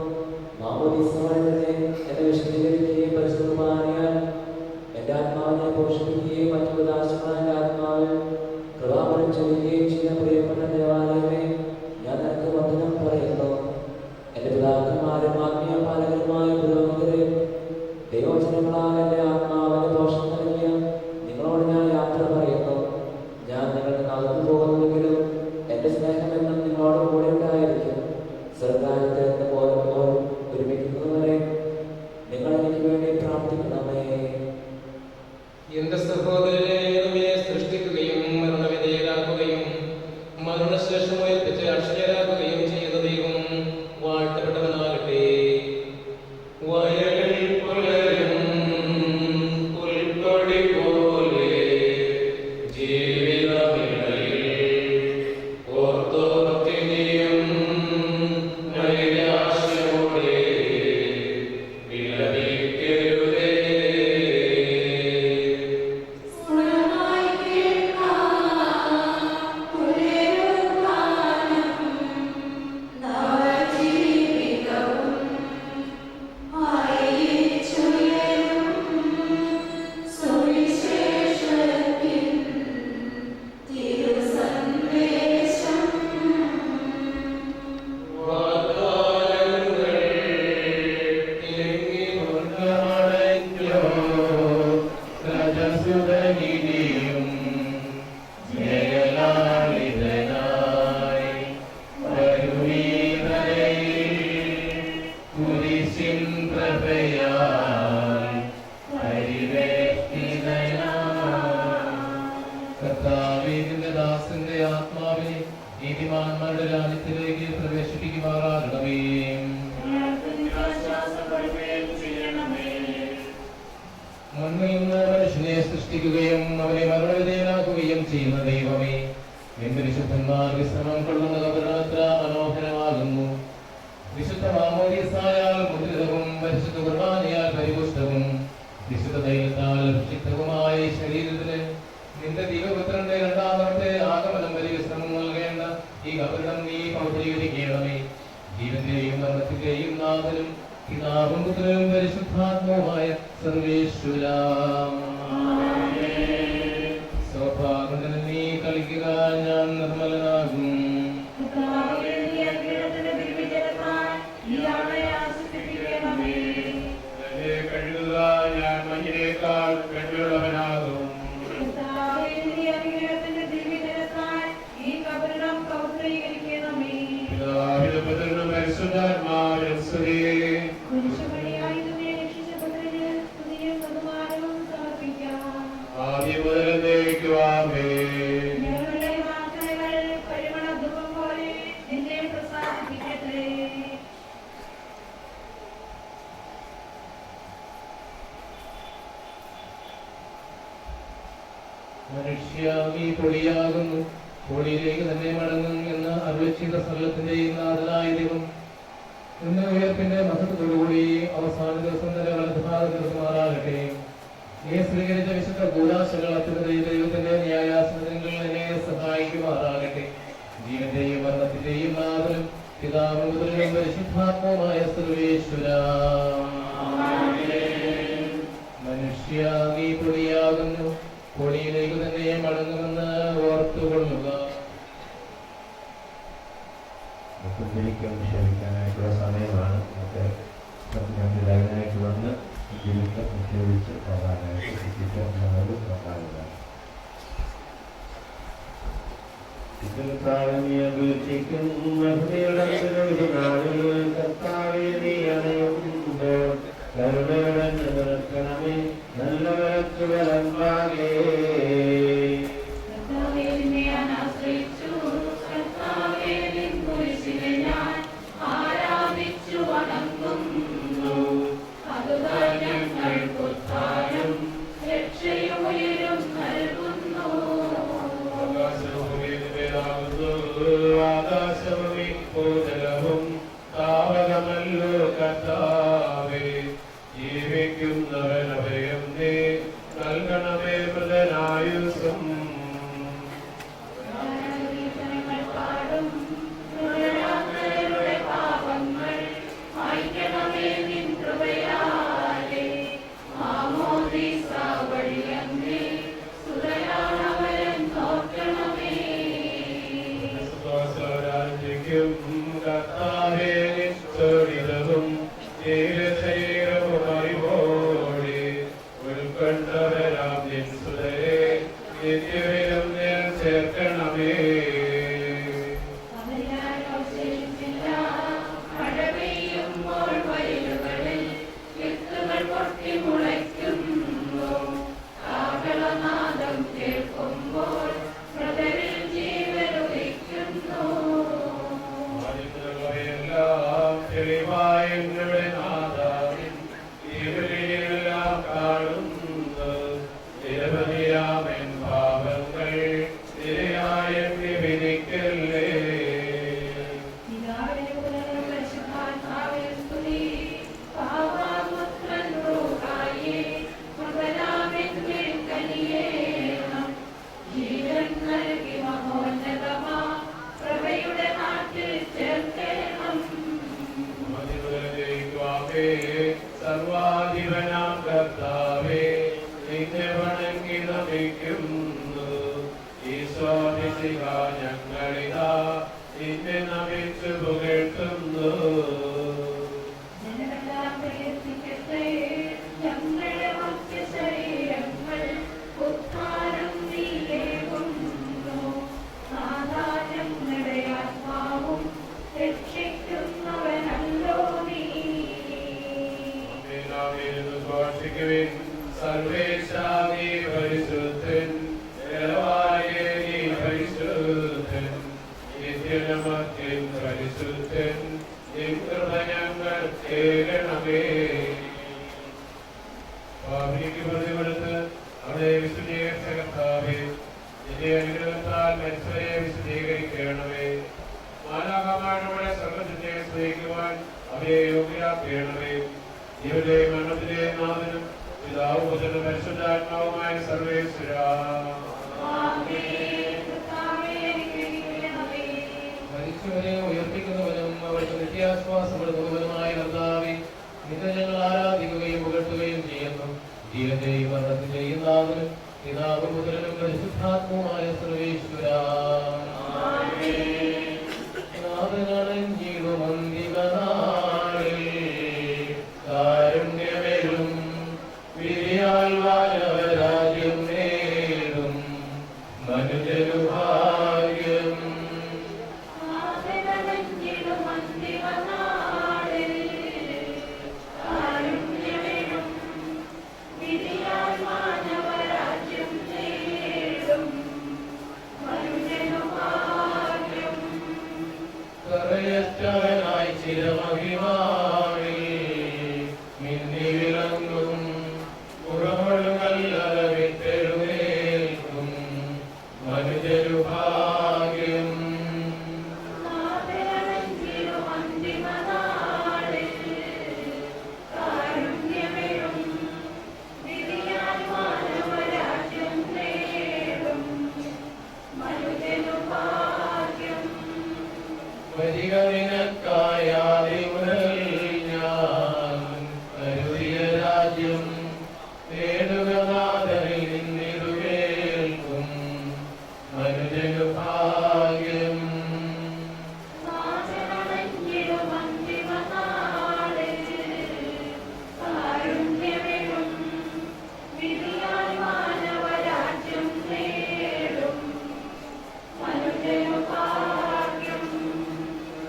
എന്നെ വിശദീകരിക്കുകയും പരിശുദ്ധമായാൽ എന്റെ ആത്മാവിനെ പോഷിപ്പിക്കുകയും മറ്റു ഉദാശമായ ആത്മാവിൽ കൃപാവരം ചെയ്യുകയും ചെയ്ത പ്രിയപ്പെട്ട ദേവാലയമേ, ഞാൻ നിനക്ക് വന്ദനം പറയുന്നു. എന്റെ പിതാക്കന്മാരും ആത്മീയ പാലകരുമായ പുരോഹിതരെ, ദൈവവചനങ്ങളാൽ എന്റെ ആത്മാവിന് പോഷണം നൽകിയ നിങ്ങളോട് ഞാൻ യാത്ര പറയുന്നു. ഞാൻ നിങ്ങളുടെ നടന്നു പോകുന്നുവെങ്കിലും എന്റെ സ്നേഹമെന്നും നിങ്ങളോട് കൂടെ ഉണ്ടായിരിക്കും. സർക്കാരത്തിൽ നിന്ന് പോലും ഒരുമിക്കുന്നതുവരെ നിങ്ങൾ എനിക്ക് വേണ്ടി പ്രാർത്ഥിക്കണമേ. എന്റെ സഹോദരനെ സൃഷ്ടിക്കുകയും മരണവിധേയരാക്കുകയും മരണശേഷം ഉയർപ്പിച്ച് അക്ഷയരാക്കുകയും ചെയ്ത ദൈവം വാഴ്ത്തപ്പെട്ടവനാകട്ടെ. വയലിൽ പുലരും പുൽക്കൊടി പോലെ ജീവിതമിടയിൽ ഓർത്തോർത്തിനിയും നൈരാശ്യമോടെ വിലപിക്കരുതേ. I ശിക്ഷിക്കുകയും അവനെ മരണവിധേയനാക്കുകയും ചെയ്യുന്ന ദൈവമേ, നിന്റെ വിശുദ്ധന്മാർ വിശ്രമം കൊള്ളുന്ന കബറിനത്ര മനോഹരമാകുന്നു. വിശുദ്ധ മാമോദീസായാൽ മുദ്രിതവും പരിശുദ്ധ കുർബാനയാൽ പരിപുഷ്ടവും വിശുദ്ധ ദൈവത്താൽ അഭിഷിക്തവുമായ ശരീരത്തിന് നിന്റെ ദൈവപുത്രന്റെ രണ്ടാമത്തെ ആഗമനം വരെ വിശ്രമം നൽകേണ്ട ഈ കബറിടം നീ പൗത്രീകരിക്കണമേ. ജീവന്റെയും മരണത്തിന്റെയും നാഥനും പിതാവും പുത്രനും പരിശുദ്ധാത്മാവുമായ സർവേശ്വരാ, സ്വഭാവത്തിൽ നീ കളിക്കുക, ഞാൻ നിർമ്മലനാകും. കഴുകുക, ഞാൻ മഞ്ഞിനേക്കാൾ കണ്ണുള്ളവനാകും. പിതാവിനും പുത്രനും പരിശുദ്ധാത്മാവിനും സ്തുതി. ആദ്യം മുതൽ എന്നേക്കും ആമേൻ. മനുഷ്യ നീ പൊടിയാകുന്നു, പൊടിയിലേക്ക് തന്നെ മടങ്ങും എന്ന് അരുളിച്ചെയ്ത സർവ്വത്തിന്റെയും നാഥനായ ദൈവം നിന്റെ ഉയർപ്പിന്റെ മഹത്വത്തോടുകൂടി അവസാന ദിവസം തന്നെ വലതുഭാഗമാറാകട്ടെ. നീ സ്വീകരിച്ച വിശുദ്ധ കൂടാശകൾ അത്യുന്നത ദൈവത്തിന്റെ ന്യായാസനങ്ങൾ എന്നെ സഹായിക്കുമാറാകട്ടെ. ജീവന്റെയും മരണത്തിന്റെയും നാഥനും പിതാവും പുത്രനും പരിശുദ്ധാത്മാവുമായ സർവേശ്വരാ, മനുഷ്യ നീ പൊടിയാകുന്നു, പൊടിയിലേക്ക് തന്നെ മടങ്ങുമെന്ന് ഓർത്തുകൊള്ളുക. ശരിക്കും ക്ഷമിക്കാനായിട്ടുള്ള സമയമാണ്. നമുക്ക് ഞങ്ങൾക്ക് ലൈനായിട്ട് വന്ന് ജീവിതം നിക്ഷേപിച്ച് പോകാനായിട്ട് പോകാനുള്ളത്. കരുണയോടെ നല്ലവരക്ക് വലമ്പാകേ ആകാശഭൂമി ഭൂതലവും താവകമല്ലോ കർത്താവേ, ജീവിക്കുന്നവനഭയം നീ നൽകണമേ മൃതനായുസ്സും. കർത്താവേ നിസ്തുതിതവും ശരീരവും അറിവോടെ ഉൾക്കൊണ്ടവരാം നിൻ സുതരെ നിത്യവിലും ചേർക്കണമേ. സർവാധിപനാം കർത്താവേ, നിന്നെ വണങ്ങി നമിക്കുന്നു. ഈശോമിശിഹ ഞങ്ങളിതാ നിന്നെ നമിച്ചു പുകഴ്ത്തുന്നു. സർവേശാനീ പരിശുദ്ധൻ, നീ പരിശുദ്ധൻ, നിത്യനമത്യൻ പരിശുദ്ധൻ, നിൻ കൃപ ഞങ്ങൾ കേൾക്കണമേ. പാപിക്ക് പ്രതികൊടുത്ത് അവിടെ വിശുദ്ധീകരിച്ച കർത്താവേ, നിന്റെ അനുഗ്രഹത്താൽ മരിച്ചവരെ വിശുദ്ധീകരിക്കണമേ. മാലാഖമാരുടെ സർവ്വത്തെ സ്നേഹിക്കുവാൻ അവരെ യോഗ്യരാക്കണമേ. ജീവന്റെയും മരണത്തിന്റെയും നാഥനും പിതാവും പുത്രനും പരിശുദ്ധാത്മാവുമായ സർവേശ്വരാ, മരിച്ചവരെ ഉയർപ്പിക്കുന്നവനും അവർക്ക് നിത്യാശ്വാസം കൊടുക്കുന്നവനുമായ കർത്താവേ, നിന്നെ ഞങ്ങൾ ആരാധിക്കുകയും പുകഴ്ത്തുകയും ചെയ്യുന്നു. ജീവന്റെയും മരണത്തിന്റെയും നാഥനും പിതാവും പുത്രനും പരിശുദ്ധാത്മാവുമായ സർവേശ്വരാ, കാരുണ്യമേലും വിരിയാൽ വാനവരാജ്യം നേടും മനുജനു ഭാഗ്യം. കറയറ്റവനായി ചിരമഹിമാവിൽ മിന്നി വിളങ്ങും പുറമൊഴുകല്ലറ വിട്ടെഴുന്നേൽക്കും മനുജരു ഭാഗ്യം. വരിക നിനക്കായാതി മുതൽ ഞാൻ കരുതിയ രാജ്യം നേടുക നാഥനിൽ നിന്നിടുകേൽക്കും മനുജനു ഭാഗ്യം.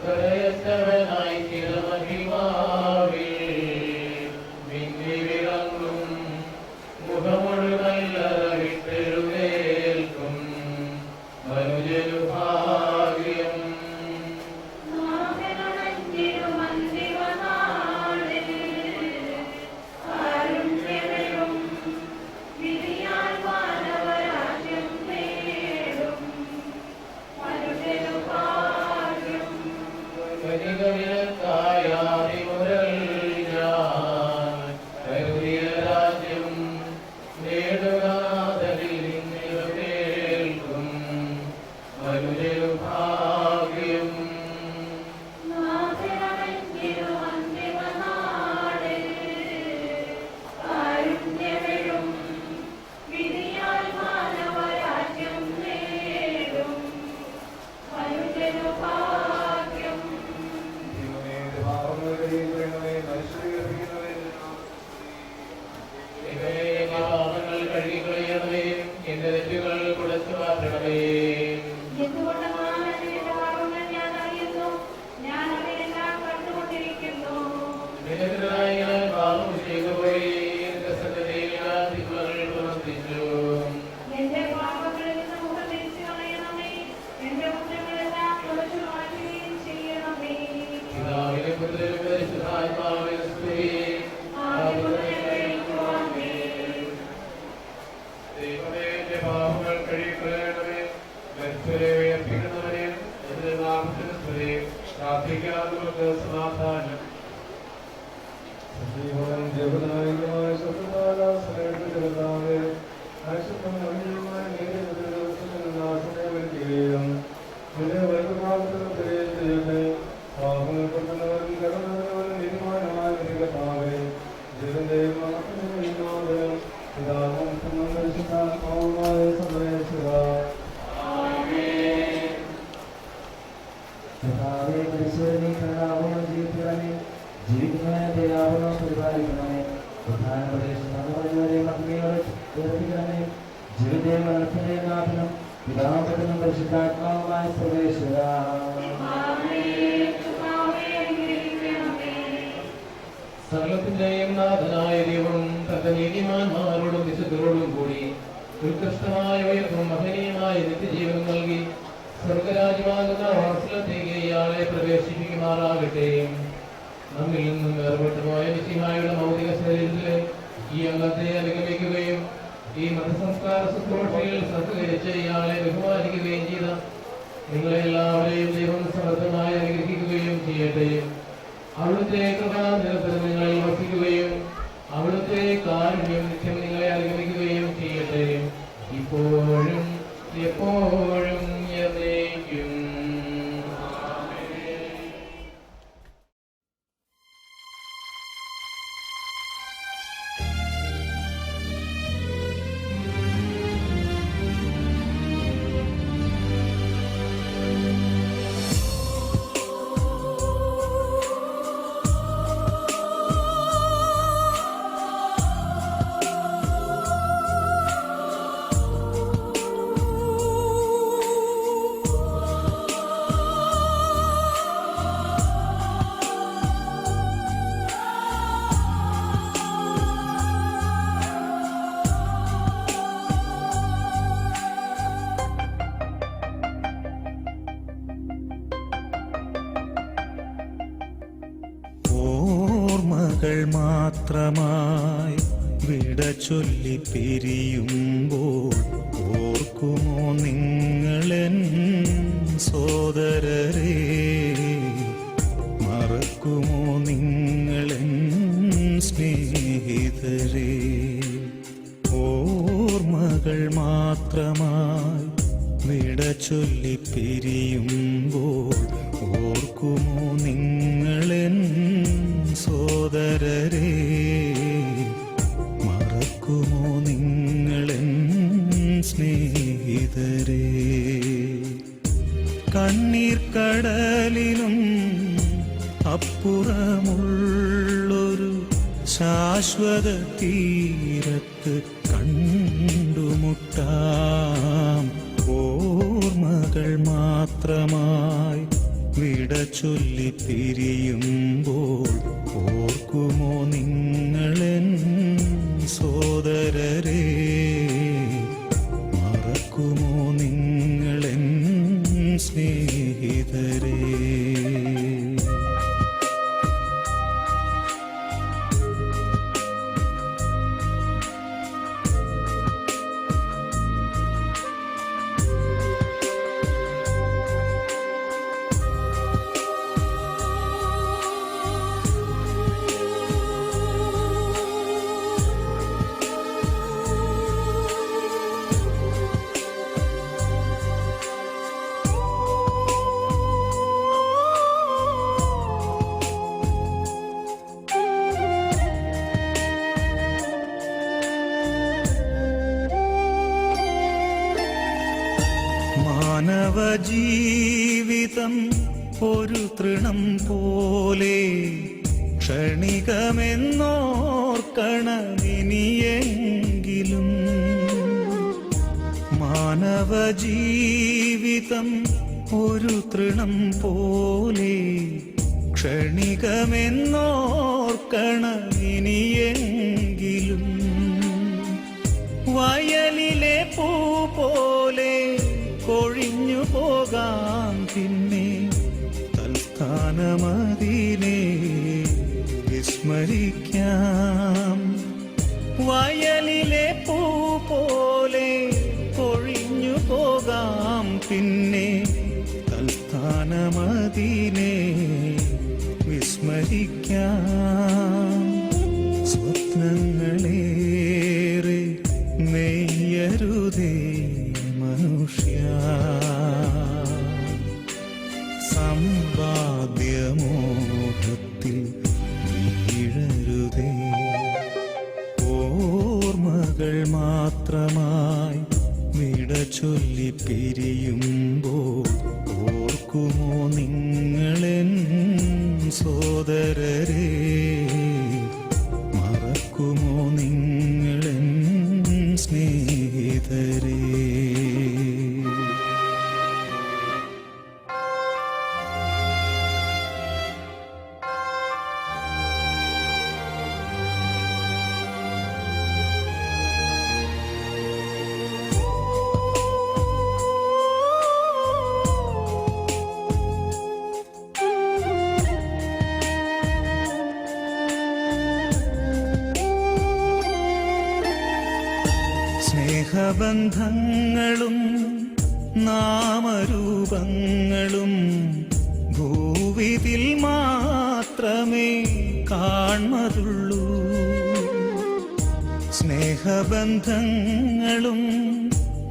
കരയറ്റവനായി ചിരമഹിമാവിൽ മിന്നി വിളങ്ങും മുഖമൊഴുകല്ലറ വിട്ടെഴുന്നേൽക്കും മനുജനു ഭാഗ്യം. വരികവിനക്കായാതി മുതൽ ഞാൻ കരുതിയ രാജ്യം നേടുക നാഥനിൽ നിന്നിടുകേൽക്കും മനുജനു ഭാഗ്യം. പാപങ്ങൾ കഴുകിക്കളയണമേ, എന്റെ തെറ്റുകൾ കുടച്ചു മാറ്റണമേ. നിനക്കെതിരായി ഞാൻ പാപം ചെയ്തുപോയി, എന്റെ സന്നദ്ധയിൽ ഞാൻ തിന്മകൾ പ്രവർത്തിച്ചു. പിതാവിനും പുത്രനും പരിശുദ്ധാത്മാവിനും സ്തുതി. ദൈവമേ, എന്റെ പാപങ്ങൾ കഴുകിക്കളയണമേ, മരിച്ചവരെ ഉയർപ്പിക്കുന്നവനെ എന്റെ നാമത്തിന് സ്തുതി. പ്രാർത്ഥിക്കാൻ നമുക്ക് സമാധാനം. ജീവിക്കുന്നവനെ ദയാവനം പരിപാലിക്കണമേ. പ്രധാന പ്രദേശവരെ മഹിമയോടെ ഉയർത്തിക്കണമേ. ജീവിതയും മരണത്തിന്റെയും നാഥനും പിതാപുത്രനും പരിശുദ്ധാത്മാവുമായ സർവേശ്വരാ, സകലത്തിന്റെയും നാഥനായ ദൈവം തന്റെ നീതിമാന്മാരോടും വിശുദ്ധരോടും കൂടി ഉത്കൃഷ്ടമായ ഉയർവും മഹനീയമായ നിത്യജീവൻ നൽകി സ്വർഗരാജ്യമാകുന്ന വാസത്തിലേക്ക് ഇയാളെ പ്രവേശിപ്പിക്കുമാറാകട്ടെ. നമ്മിൽ നിന്നും വേർപെട്ടുപോയ മിശിഹായുടെ ഭൗതിക ശരീരത്തിലെ ഈ അംഗത്തെ അനുഗമിക്കുകയും ഈ മതസംസ്കാര ശുശ്രൂഷയിൽ സഹകരിച്ച് ഇയാളെ ബഹുമാനിക്കുകയും ചെയ്ത നിങ്ങളെല്ലാവരെയും ദൈവം സമൃദ്ധമായി അനുഗ്രഹിക്കുകയും ചെയ്യട്ടെ. അവിടുത്തെ കൃപ നിരന്തരം നിങ്ങളിൽ വസിക്കുകയും അവിടുത്തെ കാരുണ്യം നിത്യം നിങ്ങളെ അനുഗമിക്കുകയും ചെയ്യട്ടെ, ഇപ്പോഴും എപ്പോഴും എന്നേക്കും. ഓർമ്മകൾ മാത്രമായി വിട ചൊല്ലി പിരിയുമ്പോൾ ഓർക്കുമോ നിങ്ങളെൻ സോദരരെ, മറക്കുമോ നിങ്ങളെൻ സ്നേഹിതരെ. ഓർമ്മകൾ മാത്രമായി വിട ചൊല്ലി പിരിയുമ്പോൾ ഓർക്കുമോ നിങ്ങളെൻ സോദരരെ, മറക്കുമോ നിങ്ങളെൻ സ്നേഹിതരെ. കണ്ണീർ കടലിനും അപ്പുറമുള്ളൊരു ശാശ്വത തീരത്ത് കണ്ടുമുട്ടാം. ഓർമ്മകൾ മാത്രമായി വിട ചൊല്ലി പിരിയുമ്പോൾ ഓർക്കുമോ നിങ്ങളെൻ സോദരരെ, മറക്കുമോ നിങ്ങളെൻ സ്നേഹിതരെ. മാനവജീവിതം ഒരു തൃണം പോലെ ക്ഷണികമെന്നോർക്കണമിനിയെങ്കിലും. മാനവജീവിതം ഒരു തൃണം പോലെ ക്ഷണികമെന്നോർക്കണമിനിയെങ്കിലും. വയലിലെ പൂ പോലെ കൊഴിഞ്ഞു പോകാം പിന്നെ തൽസ്ഥാനമതിനെ വിസ്മരിക്കാം. വയലിലെ പൂ പോലെ കൊഴിഞ്ഞു പോകാം പിന്നെ തൽസ്ഥാനമതിനെ വിസ്മരിക്കാം. സ്വപ്നങ്ങളേറെ നെയ്യരുതേ മനുഷ്യ, സമ്പാദ്യമോഹത്തിൽ വീഴരുതേ. ഓർമ്മകൾ മാത്രമായി വിട ചൊല്ലി പിരിയുമ്പോൾ ഓർക്കുമോ നിങ്ങളെൻ സോദരരെ, മറക്കുമോ നിങ്ങളെൻ സ്നേഹിതരെ. സ്നേഹബന്ധങ്ങളും നാമരൂപങ്ങളും ഭൂവിതിൽ മാത്രമേ കാൺമതുള്ളൂ. സ്നേഹബന്ധങ്ങളും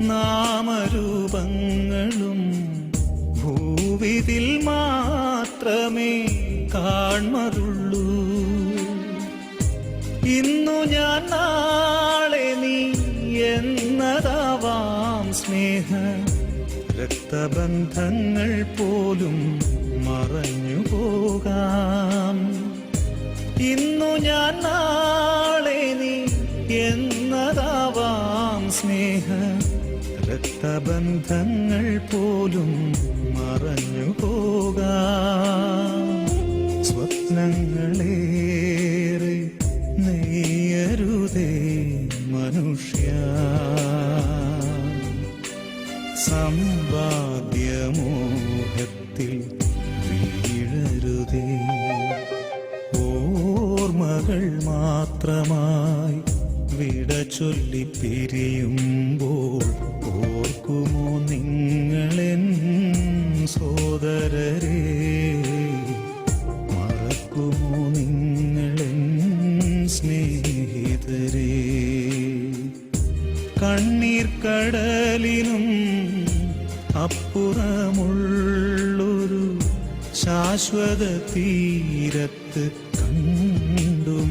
നാമരൂപങ്ങളും ഭൂവിതിൽ മാത്രമേ കാൺമതുള്ളൂ. ഇന്നു ഞാൻ നാളെ നീ എന്നതാവാം സ്നേഹ രക്തബന്ധങ്ങൾ പോലും മറഞ്ഞു പോകാം. ഇന്നു ഞാൻ നാളെ നീ എന്നതാവാം സ്നേഹ രക്തബന്ധങ്ങൾ പോലും മറഞ്ഞു പോകാം. സ്വപ്നങ്ങളേറെ നെയ്യരുതേ മനുഷ്യ, സമ്പാദ്യമോഹത്തിൽ വീഴരുതേ. ഓർമ്മകൾ മാത്രമായി വിട ചൊല്ലി പിരിയുമ്പോൾ ഓർക്കുമോ നിങ്ങളെൻ സോദരരെ, മറക്കുമോ നിങ്ങളെൻ സ്നേഹിതരെ. കണ്ണീർ കടലിനും അപ്പുറമുള്ളൊരു ശാശ്വത തീരത്ത് കണ്ടുമുട്ടാം.